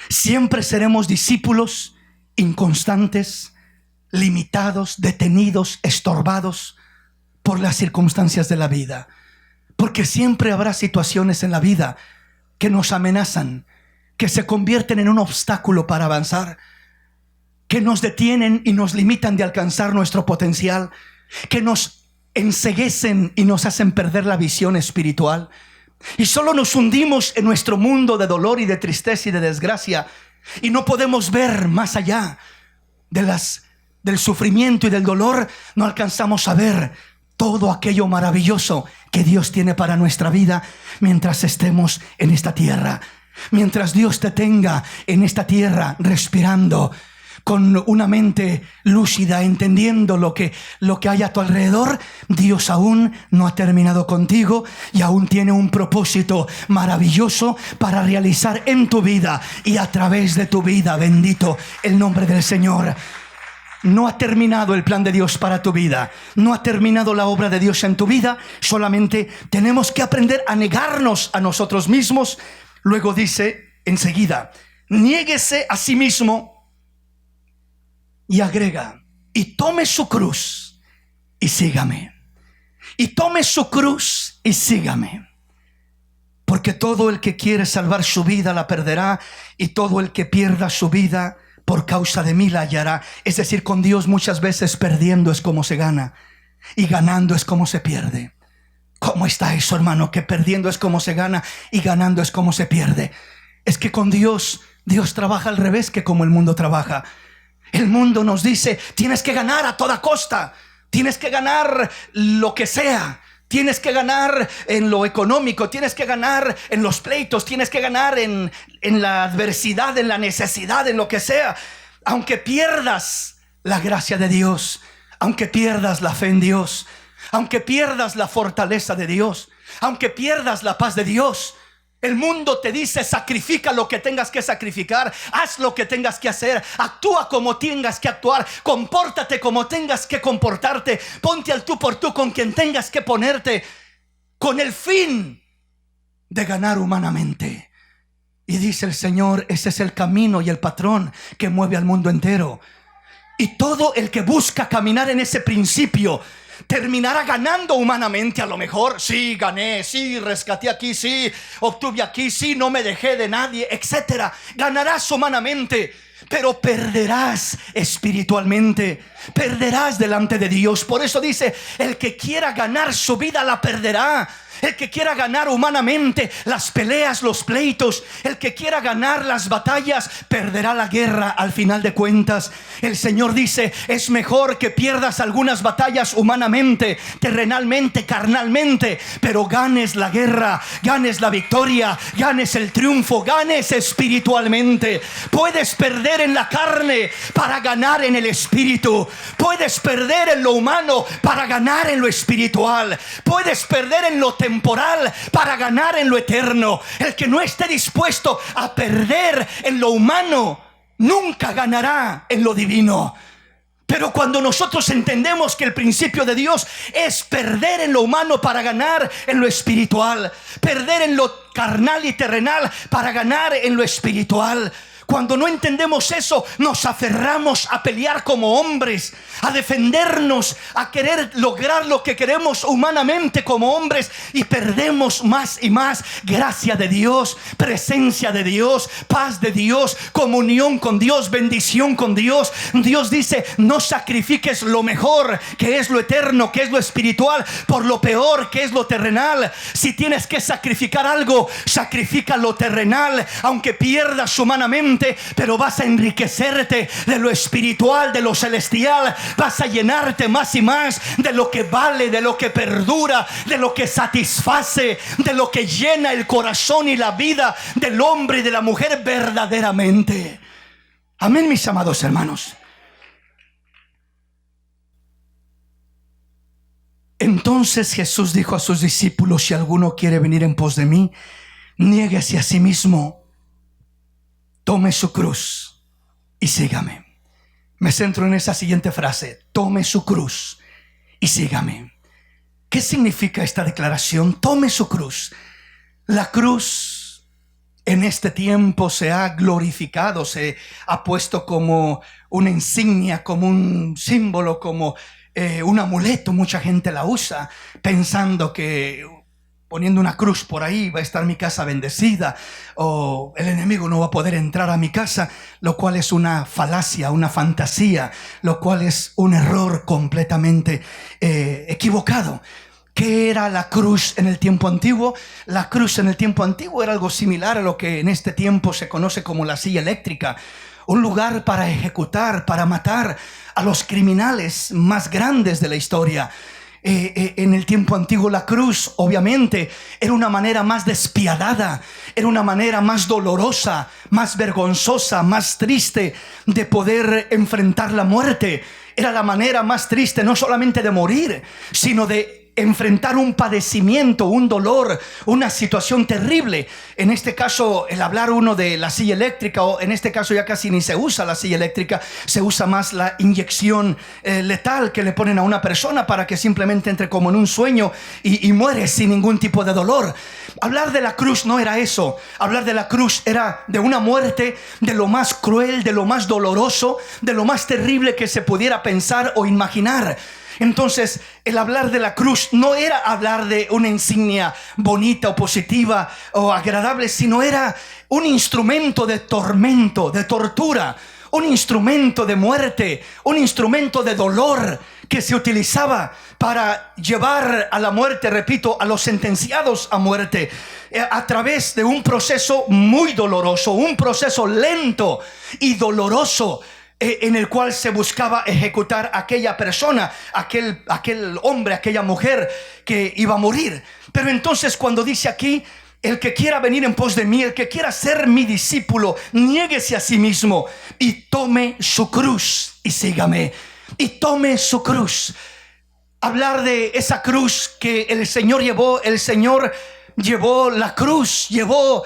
[SPEAKER 4] Siempre seremos discípulos inconstantes, limitados, detenidos, estorbados por las circunstancias de la vida. Porque siempre habrá situaciones en la vida que nos amenazan, que se convierten en un obstáculo para avanzar, que nos detienen y nos limitan de alcanzar nuestro potencial, que nos enceguecen y nos hacen perder la visión espiritual. Y solo nos hundimos en nuestro mundo de dolor y de tristeza y de desgracia, y no podemos ver más allá del sufrimiento y del dolor. No alcanzamos a ver todo aquello maravilloso que Dios tiene para nuestra vida mientras estemos en esta tierra. Mientras Dios te tenga en esta tierra respirando, con una mente lúcida, entendiendo lo que hay a tu alrededor, Dios aún no ha terminado contigo y aún tiene un propósito maravilloso para realizar en tu vida y a través de tu vida. Bendito el nombre del Señor. No ha terminado el plan de Dios para tu vida. No ha terminado la obra de Dios en tu vida. Solamente tenemos que aprender a negarnos a nosotros mismos. Luego dice enseguida, niéguese a sí mismo, y agrega, y tome su cruz y sígame. Y tome su cruz y sígame. Porque todo el que quiere salvar su vida la perderá, y todo el que pierda su vida por causa de mí la hallará. Es decir, con Dios muchas veces perdiendo es como se gana, y ganando es como se pierde. ¿Cómo está eso, hermano? Que perdiendo es como se gana y ganando es como se pierde. Es que con Dios trabaja al revés que como el mundo trabaja. El mundo nos dice, tienes que ganar a toda costa, tienes que ganar lo que sea. Tienes que ganar en lo económico, tienes que ganar en los pleitos, tienes que ganar en la adversidad, en la necesidad, en lo que sea. Aunque pierdas la gracia de Dios, aunque pierdas la fe en Dios, aunque pierdas la fortaleza de Dios, aunque pierdas la paz de Dios, el mundo te dice, sacrifica lo que tengas que sacrificar, haz lo que tengas que hacer, actúa como tengas que actuar, compórtate como tengas que comportarte, ponte al tú por tú con quien tengas que ponerte, con el fin de ganar humanamente. Y dice el Señor, ese es el camino y el patrón que mueve al mundo entero. Y todo el que busca caminar en ese principio terminará ganando humanamente. A lo mejor, sí, gané, sí, rescaté aquí, sí, obtuve aquí, sí, no me dejé de nadie, etcétera. Ganarás humanamente, pero perderás espiritualmente, perderás delante de Dios. Por eso dice, el que quiera ganar su vida la perderá. El que quiera ganar humanamente las peleas, los pleitos, el que quiera ganar las batallas, perderá la guerra al final de cuentas. El Señor dice, es mejor que pierdas algunas batallas humanamente, terrenalmente, carnalmente, pero ganes la guerra, ganes la victoria, ganes el triunfo, ganes espiritualmente. Puedes perder en la carne para ganar en el espíritu. Puedes perder en lo humano para ganar en lo espiritual. Puedes perder en lo temporal para ganar en lo eterno. El que no esté dispuesto a perder en lo humano nunca ganará en lo divino. Pero cuando nosotros entendemos que el principio de Dios es perder en lo humano para ganar en lo espiritual, perder en lo carnal y terrenal para ganar en lo espiritual, cuando no entendemos eso, nos aferramos a pelear como hombres, a defendernos, a querer lograr lo que queremos humanamente como hombres, y perdemos más y más gracia de Dios, presencia de Dios, paz de Dios, comunión con Dios, bendición con Dios. Dios dice, no sacrifiques lo mejor, que es lo eterno, que es lo espiritual, por lo peor, que es lo terrenal. Si tienes que sacrificar algo, sacrifica lo terrenal, aunque pierdas humanamente, pero vas a enriquecerte de lo espiritual, de lo celestial. Vas a llenarte más y más de lo que vale, de lo que perdura, de lo que satisface, de lo que llena el corazón y la vida del hombre y de la mujer verdaderamente. Amén, mis amados hermanos. Entonces Jesús dijo a sus discípulos, si alguno quiere venir en pos de mí, niéguese a sí mismo, tome su cruz y sígame. Me centro en esa siguiente frase, tome su cruz y sígame. ¿Qué significa esta declaración? Tome su cruz. La cruz en este tiempo se ha glorificado, se ha puesto como una insignia, como un símbolo, como un amuleto. Mucha gente la usa pensando que poniendo una cruz por ahí va a estar mi casa bendecida, o el enemigo no va a poder entrar a mi casa, lo cual es una falacia, una fantasía, lo cual es un error completamente equivocado. ¿Qué era la cruz en el tiempo antiguo? La cruz en el tiempo antiguo era algo similar a lo que en este tiempo se conoce como la silla eléctrica. Un lugar para ejecutar, para matar a los criminales más grandes de la historia. En el tiempo antiguo la cruz obviamente era una manera más despiadada, era una manera más dolorosa, más vergonzosa, más triste de poder enfrentar la muerte. Era la manera más triste no solamente de morir, sino de enfrentar un padecimiento, un dolor, una situación terrible. En este caso, el hablar uno de la silla eléctrica, o en este caso ya casi ni se usa la silla eléctrica, se usa más la inyección letal que le ponen a una persona para que simplemente entre como en un sueño y muere sin ningún tipo de dolor. Hablar de la cruz no era eso. Hablar de la cruz era de una muerte de lo más cruel, de lo más doloroso, de lo más terrible que se pudiera pensar o imaginar. Entonces, el hablar de la cruz no era hablar de una insignia bonita o positiva o agradable, sino era un instrumento de tormento, de tortura, un instrumento de muerte, un instrumento de dolor que se utilizaba para llevar a la muerte, repito, a los sentenciados a muerte, a través de un proceso muy doloroso, un proceso lento y doloroso, en el cual se buscaba ejecutar a aquella persona, aquel hombre, aquella mujer que iba a morir. Pero entonces, cuando dice aquí: el que quiera venir en pos de mí, el que quiera ser mi discípulo, niéguese a sí mismo y tome su cruz y sígame. Y tome su cruz. Hablar de esa cruz que el Señor llevó. El Señor llevó la cruz, llevó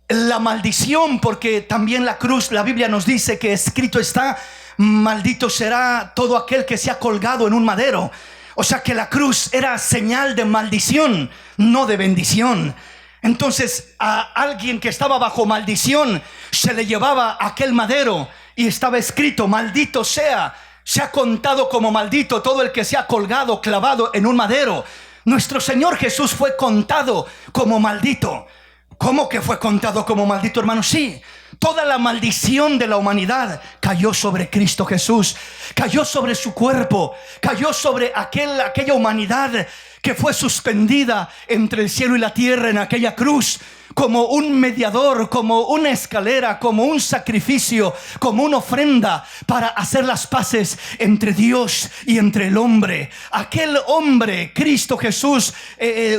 [SPEAKER 4] la maldición, porque también la cruz, la Biblia nos dice que escrito está: maldito será todo aquel que sea colgado en un madero. O sea que la cruz era señal de maldición, no de bendición. Entonces, a alguien que estaba bajo maldición se le llevaba aquel madero y estaba escrito: maldito sea contado como maldito todo el que sea colgado, clavado en un madero. Nuestro Señor Jesús fue contado como maldito. ¿Cómo que fue contado como maldito, hermano? Sí, toda la maldición de la humanidad cayó sobre Cristo Jesús, cayó sobre su cuerpo, cayó sobre aquella humanidad que fue suspendida entre el cielo y la tierra en aquella cruz, como un mediador, como una escalera, como un sacrificio, como una ofrenda para hacer las paces entre Dios y entre el hombre. Aquel hombre, Cristo Jesús,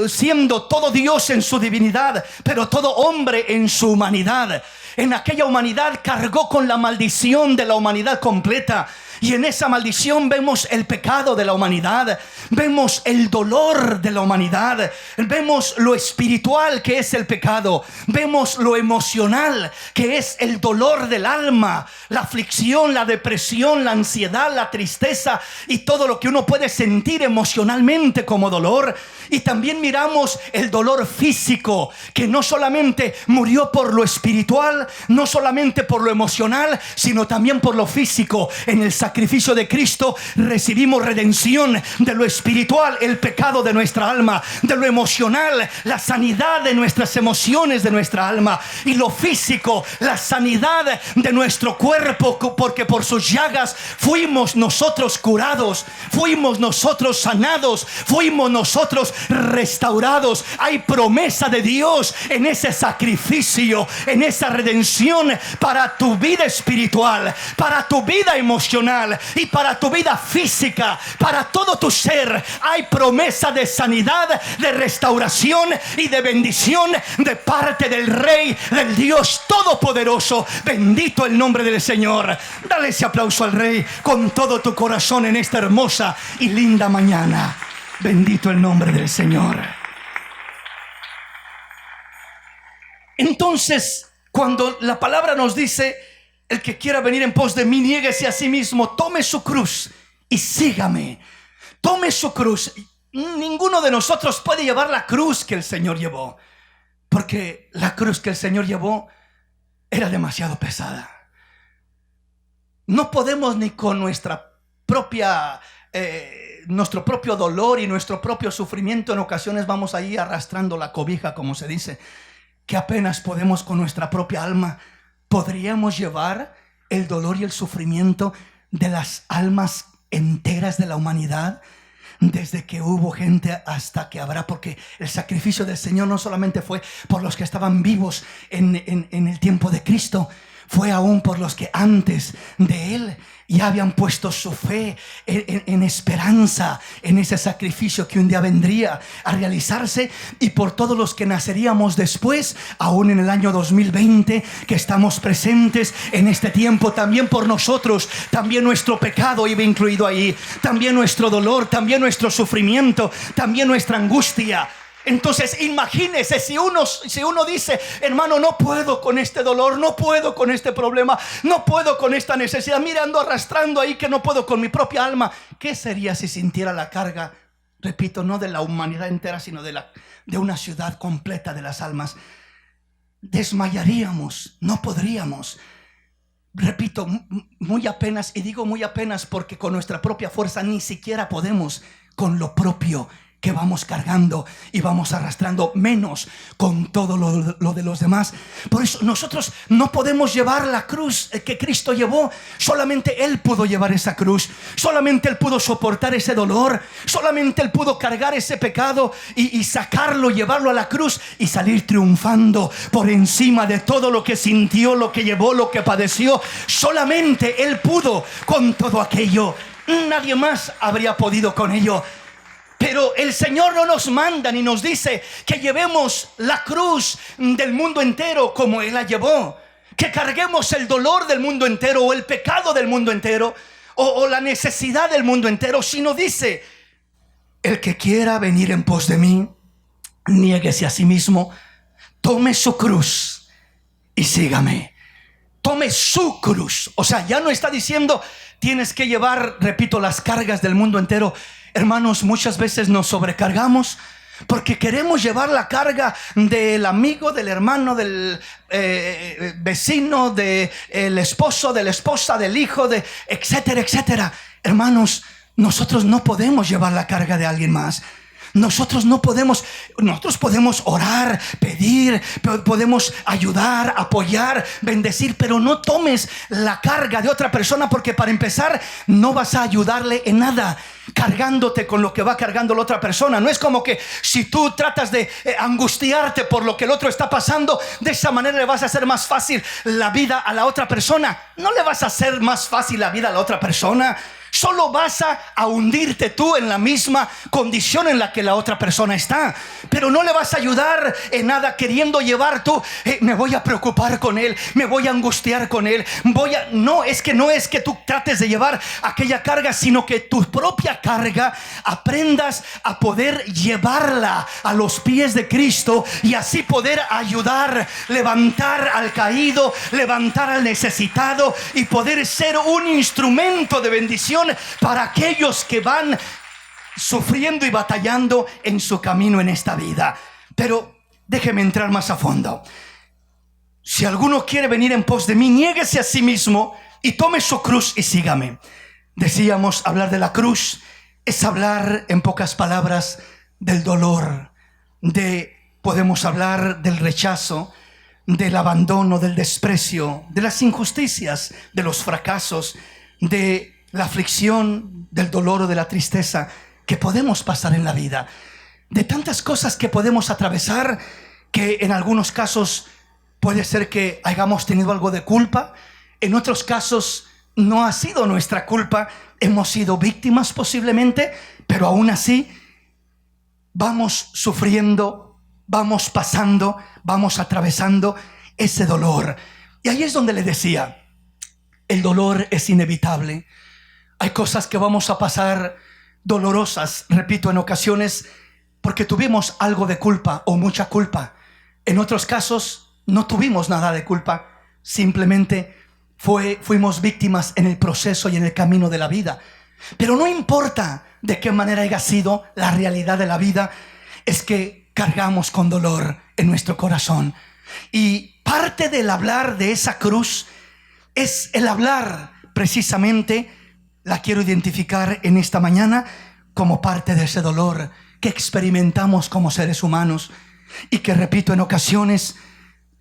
[SPEAKER 4] siendo todo Dios en su divinidad, pero todo hombre en su humanidad. En aquella humanidad cargó con la maldición de la humanidad completa. Y en esa maldición vemos el pecado de la humanidad, vemos el dolor de la humanidad, vemos lo espiritual que es el pecado, vemos lo emocional que es el dolor del alma, la aflicción, la depresión, la ansiedad, la tristeza y todo lo que uno puede sentir emocionalmente como dolor. Y también miramos el dolor físico, que no solamente murió por lo espiritual, no solamente por lo emocional, sino también por lo físico. En el sacrificio de Cristo recibimos redención de lo espiritual, el pecado de nuestra alma, de lo emocional, la sanidad de nuestras emociones, de nuestra alma, y lo físico, la sanidad de nuestro cuerpo, porque por sus llagas fuimos nosotros curados, fuimos nosotros sanados, fuimos nosotros restaurados. Hay promesa de Dios en ese sacrificio, en esa redención para tu vida espiritual, para tu vida emocional y para tu vida física, para todo tu ser. Hay promesa de sanidad, de restauración y de bendición de parte del Rey, del Dios Todopoderoso. Bendito el nombre del Señor. Dale ese aplauso al Rey con todo tu corazón en esta hermosa y linda mañana. Bendito el nombre del Señor. Entonces, cuando la palabra nos dice: el que quiera venir en pos de mí, niéguese a sí mismo, tome su cruz y sígame. Tome su cruz. Ninguno de nosotros puede llevar la cruz que el Señor llevó, porque la cruz que el Señor llevó era demasiado pesada. No podemos ni con nuestra propia nuestro propio dolor y nuestro propio sufrimiento. En ocasiones vamos ahí arrastrando la cobija, como se dice, que apenas podemos con nuestra propia alma. Podríamos llevar el dolor y el sufrimiento de las almas enteras de la humanidad, desde que hubo gente hasta que habrá, porque el sacrificio del Señor no solamente fue por los que estaban vivos en el tiempo de Cristo, fue aún por los que antes de Él ya habían puesto su fe en esperanza, en ese sacrificio que un día vendría a realizarse, y por todos los que naceríamos después, aún en el año 2020, que estamos presentes en este tiempo, también por nosotros, también nuestro pecado iba incluido ahí, también nuestro dolor, también nuestro sufrimiento, también nuestra angustia. Entonces imagínese si uno dice: hermano, no puedo con este dolor, no puedo con este problema, no puedo con esta necesidad, mira, ando arrastrando ahí que no puedo con mi propia alma. ¿Qué sería si sintiera la carga, repito, no de la humanidad entera, sino de una ciudad completa de las almas? Desmayaríamos, no podríamos. Repito, muy apenas, y digo muy apenas porque con nuestra propia fuerza ni siquiera podemos con lo propio que vamos cargando y vamos arrastrando, menos con todo lo de los demás. Por eso nosotros no podemos llevar la cruz que Cristo llevó. Solamente Él pudo llevar esa cruz, solamente Él pudo soportar ese dolor, solamente Él pudo cargar ese pecado y sacarlo, llevarlo a la cruz y salir triunfando por encima de todo lo que sintió, lo que llevó, lo que padeció. Solamente Él pudo con todo aquello. Nadie más habría podido con ello. Pero el Señor no nos manda ni nos dice que llevemos la cruz del mundo entero como Él la llevó, que carguemos el dolor del mundo entero o el pecado del mundo entero o la necesidad del mundo entero, sino dice: el que quiera venir en pos de mí, niéguese a sí mismo, tome su cruz y sígame. Tome su cruz. O sea, ya no está diciendo tienes que llevar, repito, las cargas del mundo entero. Hermanos, muchas veces nos sobrecargamos porque queremos llevar la carga del amigo, del hermano, del vecino, del esposo, de la esposa, del hijo, de etcétera, etcétera. Hermanos, nosotros no podemos llevar la carga de alguien más. Nosotros podemos orar, pedir, podemos ayudar, apoyar, bendecir, pero no tomes la carga de otra persona, porque para empezar no vas a ayudarle en nada cargándote con lo que va cargando la otra persona. No es como que si tú tratas de angustiarte por lo que el otro está pasando, de esa manera le vas a hacer más fácil la vida a la otra persona. No le vas a hacer más fácil la vida a la otra persona. Solo vas a hundirte tú en la misma condición en la que la otra persona está. Pero no le vas a ayudar en nada queriendo llevar tú, me voy a preocupar con él, me voy a angustiar con él, no es que tú trates de llevar aquella carga, sino que tu propia carga aprendas a poder llevarla a los pies de Cristo y así poder ayudar, levantar al caído, levantar al necesitado y poder ser un instrumento de bendición para aquellos que van sufriendo y batallando en su camino en esta vida. Pero déjeme entrar más a fondo. Si alguno quiere venir en pos de mí, niéguese a sí mismo y tome su cruz y sígame. Decíamos, hablar de la cruz es hablar, en pocas palabras, del dolor, podemos hablar del rechazo, del abandono, del desprecio, de las injusticias, de los fracasos, de la aflicción, del dolor o de la tristeza que podemos pasar en la vida, de tantas cosas que podemos atravesar, que en algunos casos puede ser que hayamos tenido algo de culpa, en otros casos no ha sido nuestra culpa, hemos sido víctimas posiblemente, pero aún así vamos sufriendo, vamos pasando, vamos atravesando ese dolor. Y ahí es donde le decía, el dolor es inevitable. Hay cosas que vamos a pasar dolorosas, repito, en ocasiones porque tuvimos algo de culpa o mucha culpa. En otros casos no tuvimos nada de culpa, simplemente fuimos víctimas en el proceso y en el camino de la vida. Pero no importa de qué manera haya sido la realidad de la vida, es que cargamos con dolor en nuestro corazón. Y parte del hablar de esa cruz es el hablar precisamente, la quiero identificar en esta mañana como parte de ese dolor que experimentamos como seres humanos y que, repito, en ocasiones,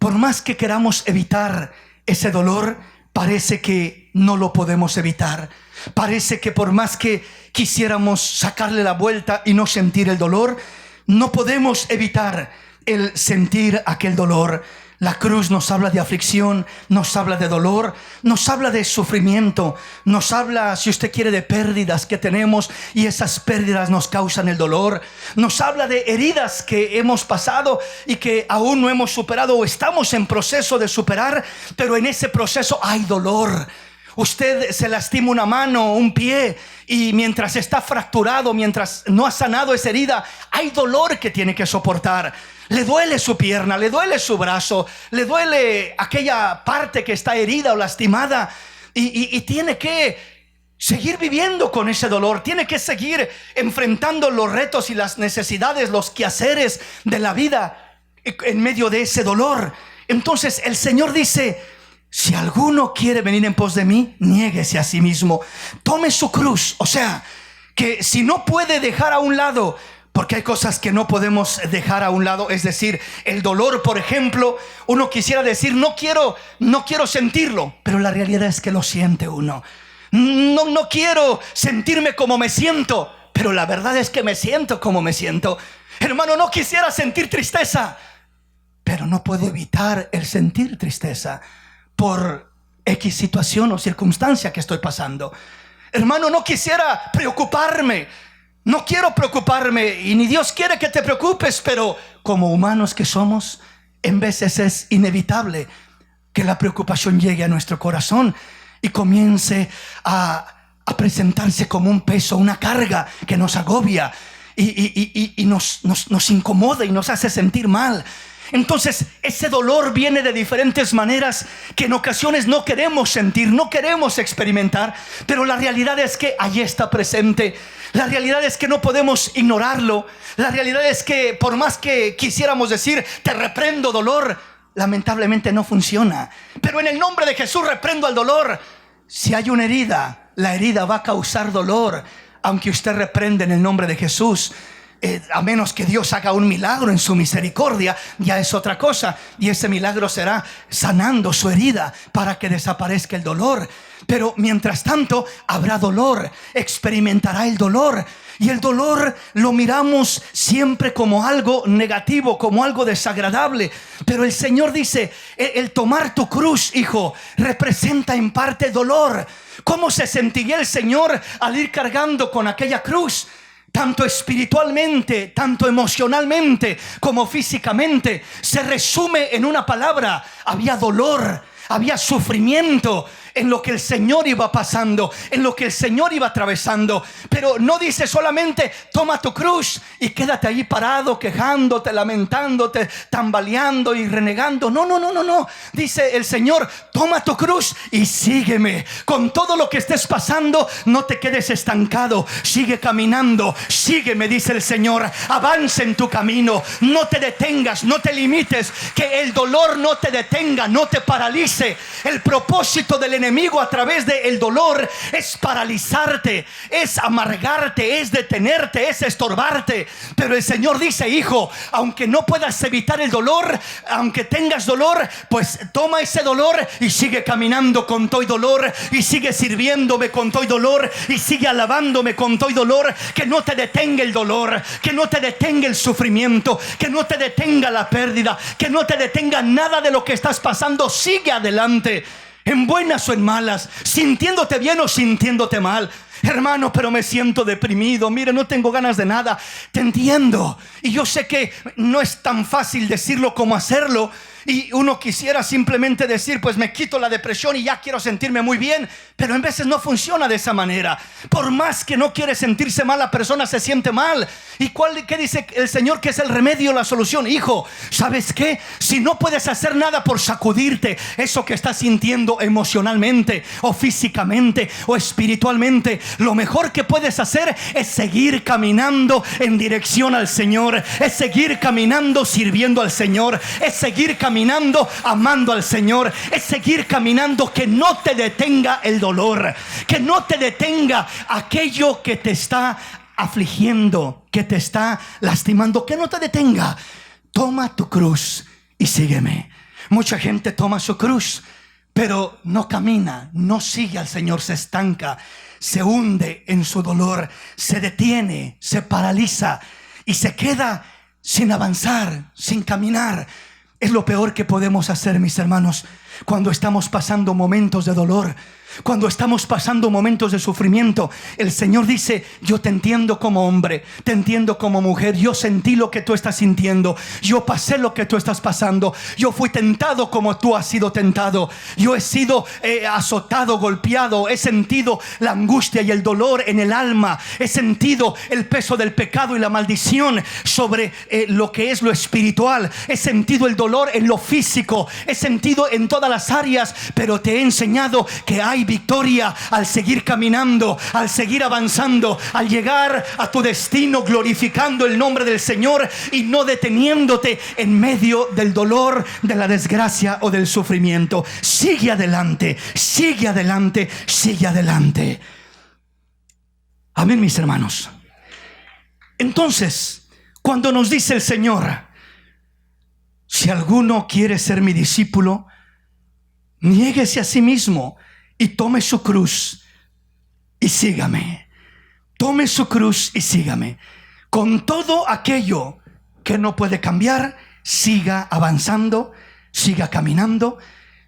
[SPEAKER 4] por más que queramos evitar ese dolor, parece que no lo podemos evitar. Parece que por más que quisiéramos sacarle la vuelta y no sentir el dolor, no podemos evitar el sentir aquel dolor. La cruz nos habla de aflicción, nos habla de dolor, nos habla de sufrimiento, nos habla, si usted quiere, de pérdidas que tenemos y esas pérdidas nos causan el dolor. Nos habla de heridas que hemos pasado y que aún no hemos superado o estamos en proceso de superar, pero en ese proceso hay dolor. Usted se lastima una mano, un pie, y mientras está fracturado, mientras no ha sanado esa herida, hay dolor que tiene que soportar. Le duele su pierna, le duele su brazo, le duele aquella parte que está herida o lastimada, y tiene que seguir viviendo con ese dolor. Tiene que seguir enfrentando los retos y las necesidades, los quehaceres de la vida en medio de ese dolor. Entonces el Señor dice: si alguno quiere venir en pos de mí, niéguese a sí mismo, tome su cruz. O sea, que si no puede dejar a un lado, porque hay cosas que no podemos dejar a un lado, es decir, el dolor, por ejemplo, uno quisiera decir: no quiero sentirlo, pero la realidad es que lo siente uno. No quiero sentirme como me siento, pero la verdad es que me siento como me siento. Hermano, no quisiera sentir tristeza, pero no puedo evitar el sentir tristeza por X situación o circunstancia que estoy pasando. Hermano, no quisiera preocuparme, no quiero preocuparme, y ni Dios quiere que te preocupes, pero como humanos que somos, en veces es inevitable que la preocupación llegue a nuestro corazón y comience a presentarse como un peso, una carga que nos agobia y nos incomoda y nos hace sentir mal. Entonces ese dolor viene de diferentes maneras que en ocasiones no queremos sentir, no queremos experimentar, pero la realidad es que allí está presente. La realidad es que no podemos ignorarlo. La realidad es que por más que quisiéramos decir: te reprendo, dolor, lamentablemente no funciona. Pero en el nombre de Jesús reprendo al dolor. Si hay una herida, la herida va a causar dolor, aunque usted reprende en el nombre de Jesús. A menos que Dios haga un milagro en su misericordia, ya es otra cosa, y ese milagro será sanando su herida para que desaparezca el dolor. Pero mientras tanto habrá dolor, experimentará el dolor. Y el dolor lo miramos siempre como algo negativo, como algo desagradable. Pero el Señor dice: el tomar tu cruz, hijo, representa en parte dolor. ¿Cómo se sentiría el Señor al ir cargando con aquella cruz? Tanto espiritualmente, tanto emocionalmente como físicamente. Se resume en una palabra: había dolor, había sufrimiento en lo que el Señor iba pasando, en lo que el Señor iba atravesando. Pero no dice solamente: toma tu cruz y quédate ahí parado, quejándote, lamentándote, tambaleando y renegando. No. Dice el Señor: toma tu cruz y sígueme. Con todo lo que estés pasando, no te quedes estancado, sigue caminando, sígueme, dice el Señor. Avanza en tu camino, no te detengas, no te limites, que el dolor no te detenga, no te paralice. El propósito del enemigo a través del dolor es paralizarte, es amargarte, es detenerte, es estorbarte. Pero el Señor dice: hijo, aunque no puedas evitar el dolor, aunque tengas dolor, pues toma ese dolor y sigue caminando con todo y dolor, y sigue sirviéndome con todo y dolor, y sigue alabándome con todo y dolor. Que no te detenga el dolor, que no te detenga el sufrimiento, que no te detenga la pérdida, que no te detenga nada de lo que estás pasando. Sigue adelante, en buenas o en malas, sintiéndote bien o sintiéndote mal. Hermano, pero me siento deprimido, mire, no tengo ganas de nada. Te entiendo, y yo sé que no es tan fácil decirlo como hacerlo. Y uno quisiera simplemente decir: pues me quito la depresión y ya quiero sentirme muy bien. Pero en veces no funciona de esa manera. Por más que no quiere sentirse mal, la persona se siente mal. ¿Y qué dice el Señor que es el remedio, la solución? Hijo, ¿sabes qué? Si no puedes hacer nada por sacudirte eso que estás sintiendo emocionalmente o físicamente o espiritualmente, lo mejor que puedes hacer es seguir caminando en dirección al Señor, es seguir caminando sirviendo al Señor, es seguir caminando amando al Señor, es seguir caminando. Que no te detenga el dolor, que no te detenga aquello que te está afligiendo, que te está lastimando, que no te detenga. Toma tu cruz y sígueme. Mucha gente toma su cruz, pero no camina, no sigue al Señor, se estanca, se hunde en su dolor, se detiene, se paraliza y se queda sin avanzar, sin caminar. Es lo peor que podemos hacer, mis hermanos, cuando estamos pasando momentos de dolor, cuando estamos pasando momentos de sufrimiento. El Señor dice: yo te entiendo como hombre, te entiendo como mujer. Yo sentí lo que tú estás sintiendo, yo pasé lo que tú estás pasando. Yo fui tentado como tú has sido tentado. Yo he sido azotado, golpeado. He sentido la angustia y el dolor en el alma. He sentido el peso del pecado y la maldición sobre lo que es lo espiritual. He sentido el dolor en lo físico. He sentido en todas las áreas, pero te he enseñado que hay victoria al seguir caminando, al seguir avanzando, al llegar a tu destino glorificando el nombre del Señor y no deteniéndote en medio del dolor, de la desgracia o del sufrimiento. Sigue adelante, sigue adelante, sigue adelante. Amén, mis hermanos. Entonces, cuando nos dice el Señor: si alguno quiere ser mi discípulo, niéguese a sí mismo y tome su cruz y sígame. Tome su cruz y sígame. Con todo aquello que no puede cambiar, siga avanzando, siga caminando,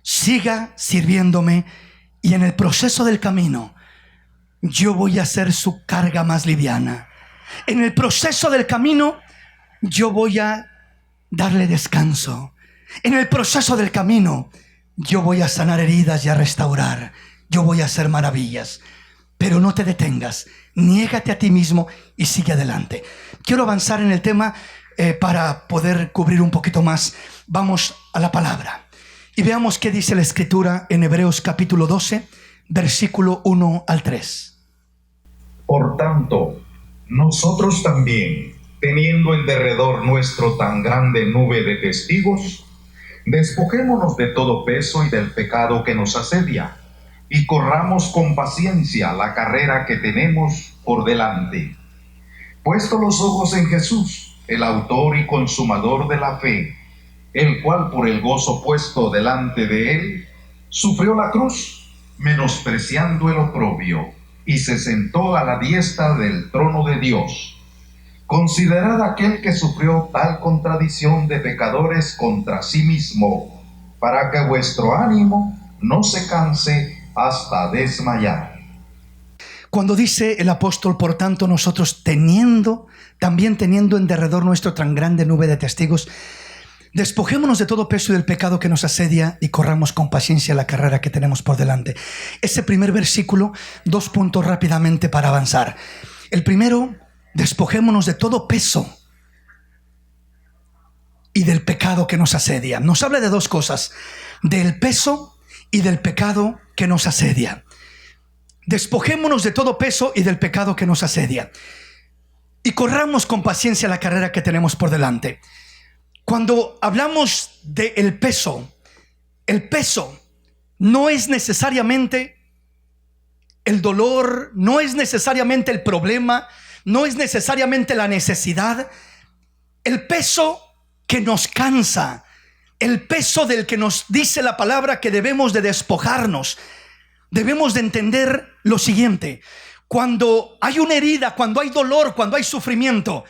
[SPEAKER 4] siga sirviéndome, y en el proceso del camino yo voy a hacer su carga más liviana. En el proceso del camino yo voy a darle descanso. En el proceso del camino yo voy a sanar heridas y a restaurar. Yo voy a hacer maravillas. Pero no te detengas. Niégate a ti mismo y sigue adelante. Quiero avanzar en el tema para poder cubrir un poquito más. Vamos a la palabra y veamos qué dice la Escritura en Hebreos capítulo 12, versículo 1 al 3.
[SPEAKER 5] Por tanto, nosotros también, teniendo en derredor nuestro tan grande nube de testigos, despojémonos de todo peso y del pecado que nos asedia, y corramos con paciencia la carrera que tenemos por delante. Puesto los ojos en Jesús, el autor y consumador de la fe, el cual por el gozo puesto delante de él, sufrió la cruz, menospreciando el oprobio, y se sentó a la diestra del trono de Dios. Considerad aquel que sufrió tal contradicción de pecadores contra sí mismo, para que vuestro ánimo no se canse hasta desmayar.
[SPEAKER 4] Cuando dice el apóstol, por tanto, nosotros también teniendo en derredor nuestro tan grande nube de testigos, despojémonos de todo peso y del pecado que nos asedia y corramos con paciencia la carrera que tenemos por delante. Ese primer versículo, 2 puntos rápidamente para avanzar. El primero: despojémonos de todo peso y del pecado que nos asedia. Nos habla de dos cosas: del peso y del pecado que nos asedia. Despojémonos de todo peso y del pecado que nos asedia y corramos con paciencia la carrera que tenemos por delante. Cuando hablamos del peso, el peso no es necesariamente el dolor, no es necesariamente el problema, no es necesariamente la necesidad. El peso que nos cansa, el peso del que nos dice la palabra que debemos de despojarnos. Debemos de entender lo siguiente: cuando hay una herida, cuando hay dolor, cuando hay sufrimiento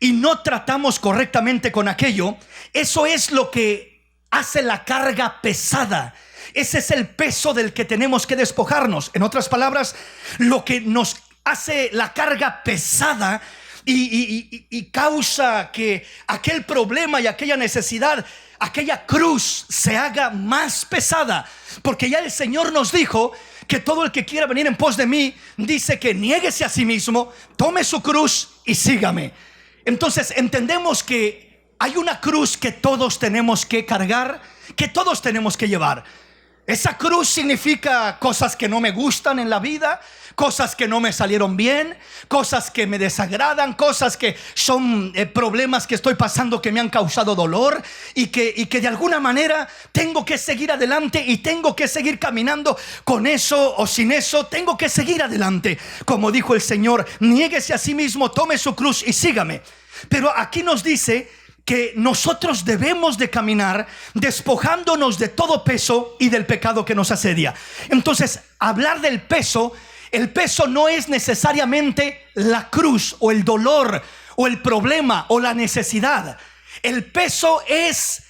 [SPEAKER 4] y no tratamos correctamente con aquello, eso es lo que hace la carga pesada. Ese es el peso del que tenemos que despojarnos. En otras palabras, lo que nos hace la carga pesada y causa que aquel problema y aquella necesidad, aquella cruz se haga más pesada. Porque ya el Señor nos dijo que todo el que quiera venir en pos de mí, dice que niéguese a sí mismo, tome su cruz y sígame. Entonces entendemos que hay una cruz que todos tenemos que cargar, que todos tenemos que llevar. Esa cruz significa cosas que no me gustan en la vida, cosas que no me salieron bien, cosas que me desagradan, cosas que son problemas que estoy pasando que me han causado dolor y que de alguna manera tengo que seguir adelante y tengo que seguir caminando con eso o sin eso. Tengo que seguir adelante. Como dijo el Señor, niéguese a sí mismo, tome su cruz y sígame. Pero aquí nos dice que nosotros debemos de caminar despojándonos de todo peso y del pecado que nos asedia. Entonces, hablar del peso, el peso no es necesariamente la cruz o el dolor o el problema o la necesidad. El peso es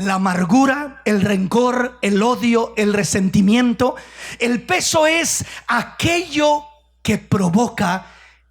[SPEAKER 4] la amargura, el rencor, el odio, el resentimiento. El peso es aquello que provoca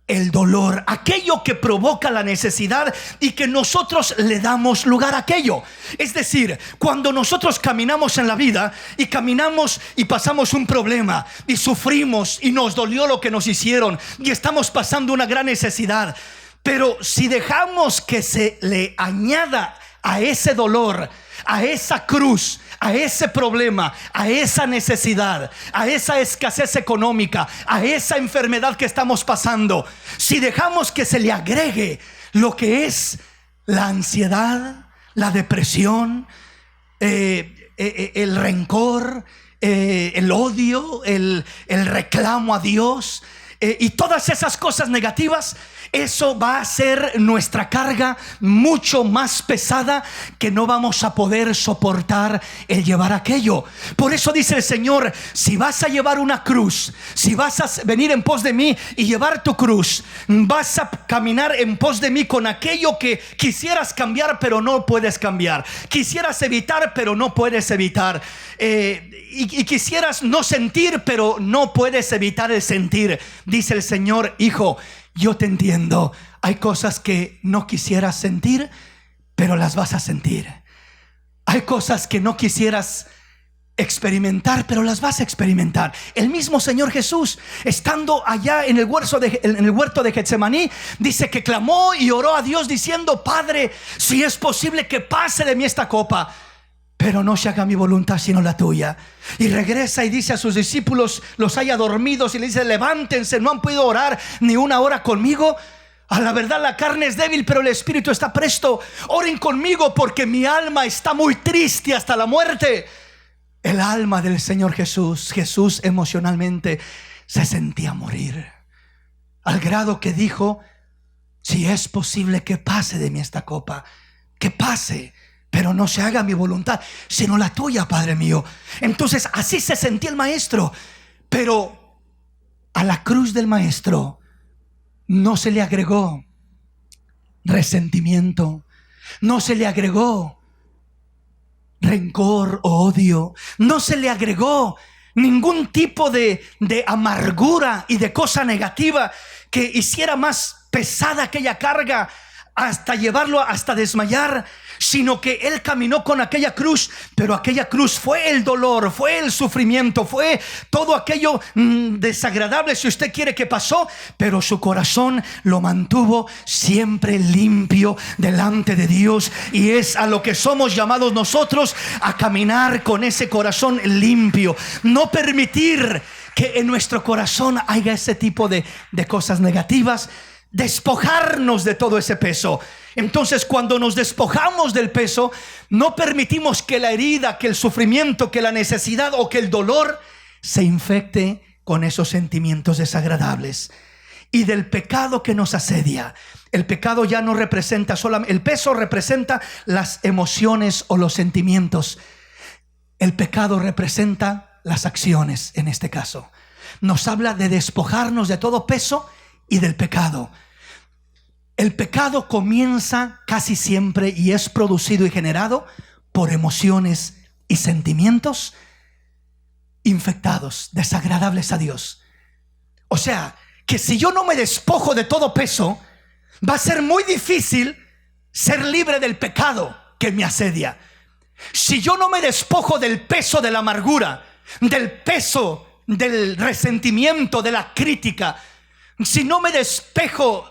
[SPEAKER 4] el dolor, aquello que provoca la necesidad y que nosotros le damos lugar a aquello. Es decir, cuando nosotros caminamos en la vida y caminamos y pasamos un problema y sufrimos y nos dolió lo que nos hicieron y estamos pasando una gran necesidad, pero si dejamos que se le añada a ese dolor, a esa cruz, a ese problema, a esa necesidad, a esa escasez económica, a esa enfermedad que estamos pasando, si dejamos que se le agregue lo que es la ansiedad, la depresión, el rencor, el odio, el reclamo a Dios, y todas esas cosas negativas, eso va a ser nuestra carga mucho más pesada, que no vamos a poder soportar el llevar aquello. Por eso dice el Señor: si vas a llevar una cruz, si vas a venir en pos de mí y llevar tu cruz, vas a caminar en pos de mí con aquello que quisieras cambiar pero no puedes cambiar, quisieras evitar pero no puedes evitar, y quisieras no sentir pero no puedes evitar el sentir. Dice el Señor: hijo, yo te entiendo. Hay cosas que no quisieras sentir, pero las vas a sentir. Hay cosas que no quisieras experimentar, pero las vas a experimentar. El mismo Señor Jesús, estando allá en el huerto de Getsemaní, dice que clamó y oró a Dios diciendo: Padre, si es posible que pase de mí esta copa, pero no se haga mi voluntad sino la tuya. Y regresa y dice a sus discípulos, los haya dormidos, y le dice: levántense, no han podido orar ni una hora conmigo. A la verdad la carne es débil, pero el espíritu está presto. Oren conmigo porque mi alma está muy triste hasta la muerte. El alma del Señor Jesús emocionalmente se sentía morir, al grado que dijo: si es posible que pase de mí esta copa, que pase, pero no se haga mi voluntad sino la tuya, Padre mío. Entonces así se sentía el maestro. Pero a la cruz del maestro no se le agregó resentimiento, no se le agregó rencor o odio, no se le agregó ningún tipo de amargura y de cosa negativa que hiciera más pesada aquella carga hasta llevarlo hasta desmayar, sino que Él caminó con aquella cruz. Pero aquella cruz fue el dolor, fue el sufrimiento, fue todo aquello desagradable, si usted quiere, que pasó, pero su corazón lo mantuvo siempre limpio delante de Dios. Y es a lo que somos llamados nosotros, a caminar con ese corazón limpio. No permitir que en nuestro corazón haya ese tipo de cosas negativas. Despojarnos de todo ese peso. Entonces, cuando nos despojamos del peso, no permitimos que la herida, que el sufrimiento, que la necesidad o que el dolor se infecte con esos sentimientos desagradables. Y del pecado que nos asedia. El pecado ya no representa solamente, el peso representa las emociones o los sentimientos. El pecado representa las acciones. En este caso nos habla de despojarnos de todo peso y del pecado. El pecado comienza casi siempre y es producido y generado por emociones y sentimientos infectados, desagradables a Dios. O sea, que si yo no me despojo de todo peso, va a ser muy difícil ser libre del pecado que me asedia. Si yo no me despojo del peso de la amargura, del peso del resentimiento, de la crítica, si no me despojo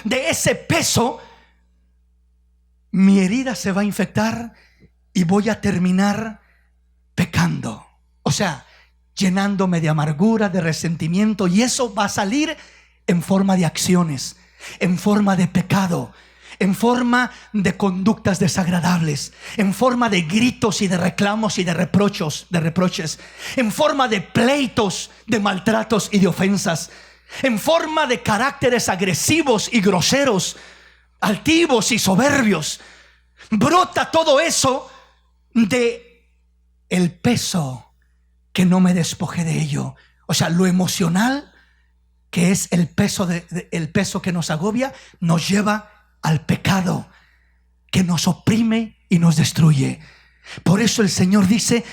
[SPEAKER 4] de ese peso, mi herida se va a infectar y voy a terminar pecando. O sea, llenándome de amargura, de resentimiento, y eso va a salir en forma de acciones, en forma de pecado, en forma de conductas desagradables, en forma de gritos y de reclamos y de reproches, en forma de pleitos, de maltratos y de ofensas, en forma de caracteres agresivos y groseros, altivos y soberbios. Brota todo eso de el peso que no me despojé de ello. O sea, lo emocional, que es el peso el peso que nos agobia, nos lleva al pecado, que nos oprime y nos destruye. Por eso el Señor dice,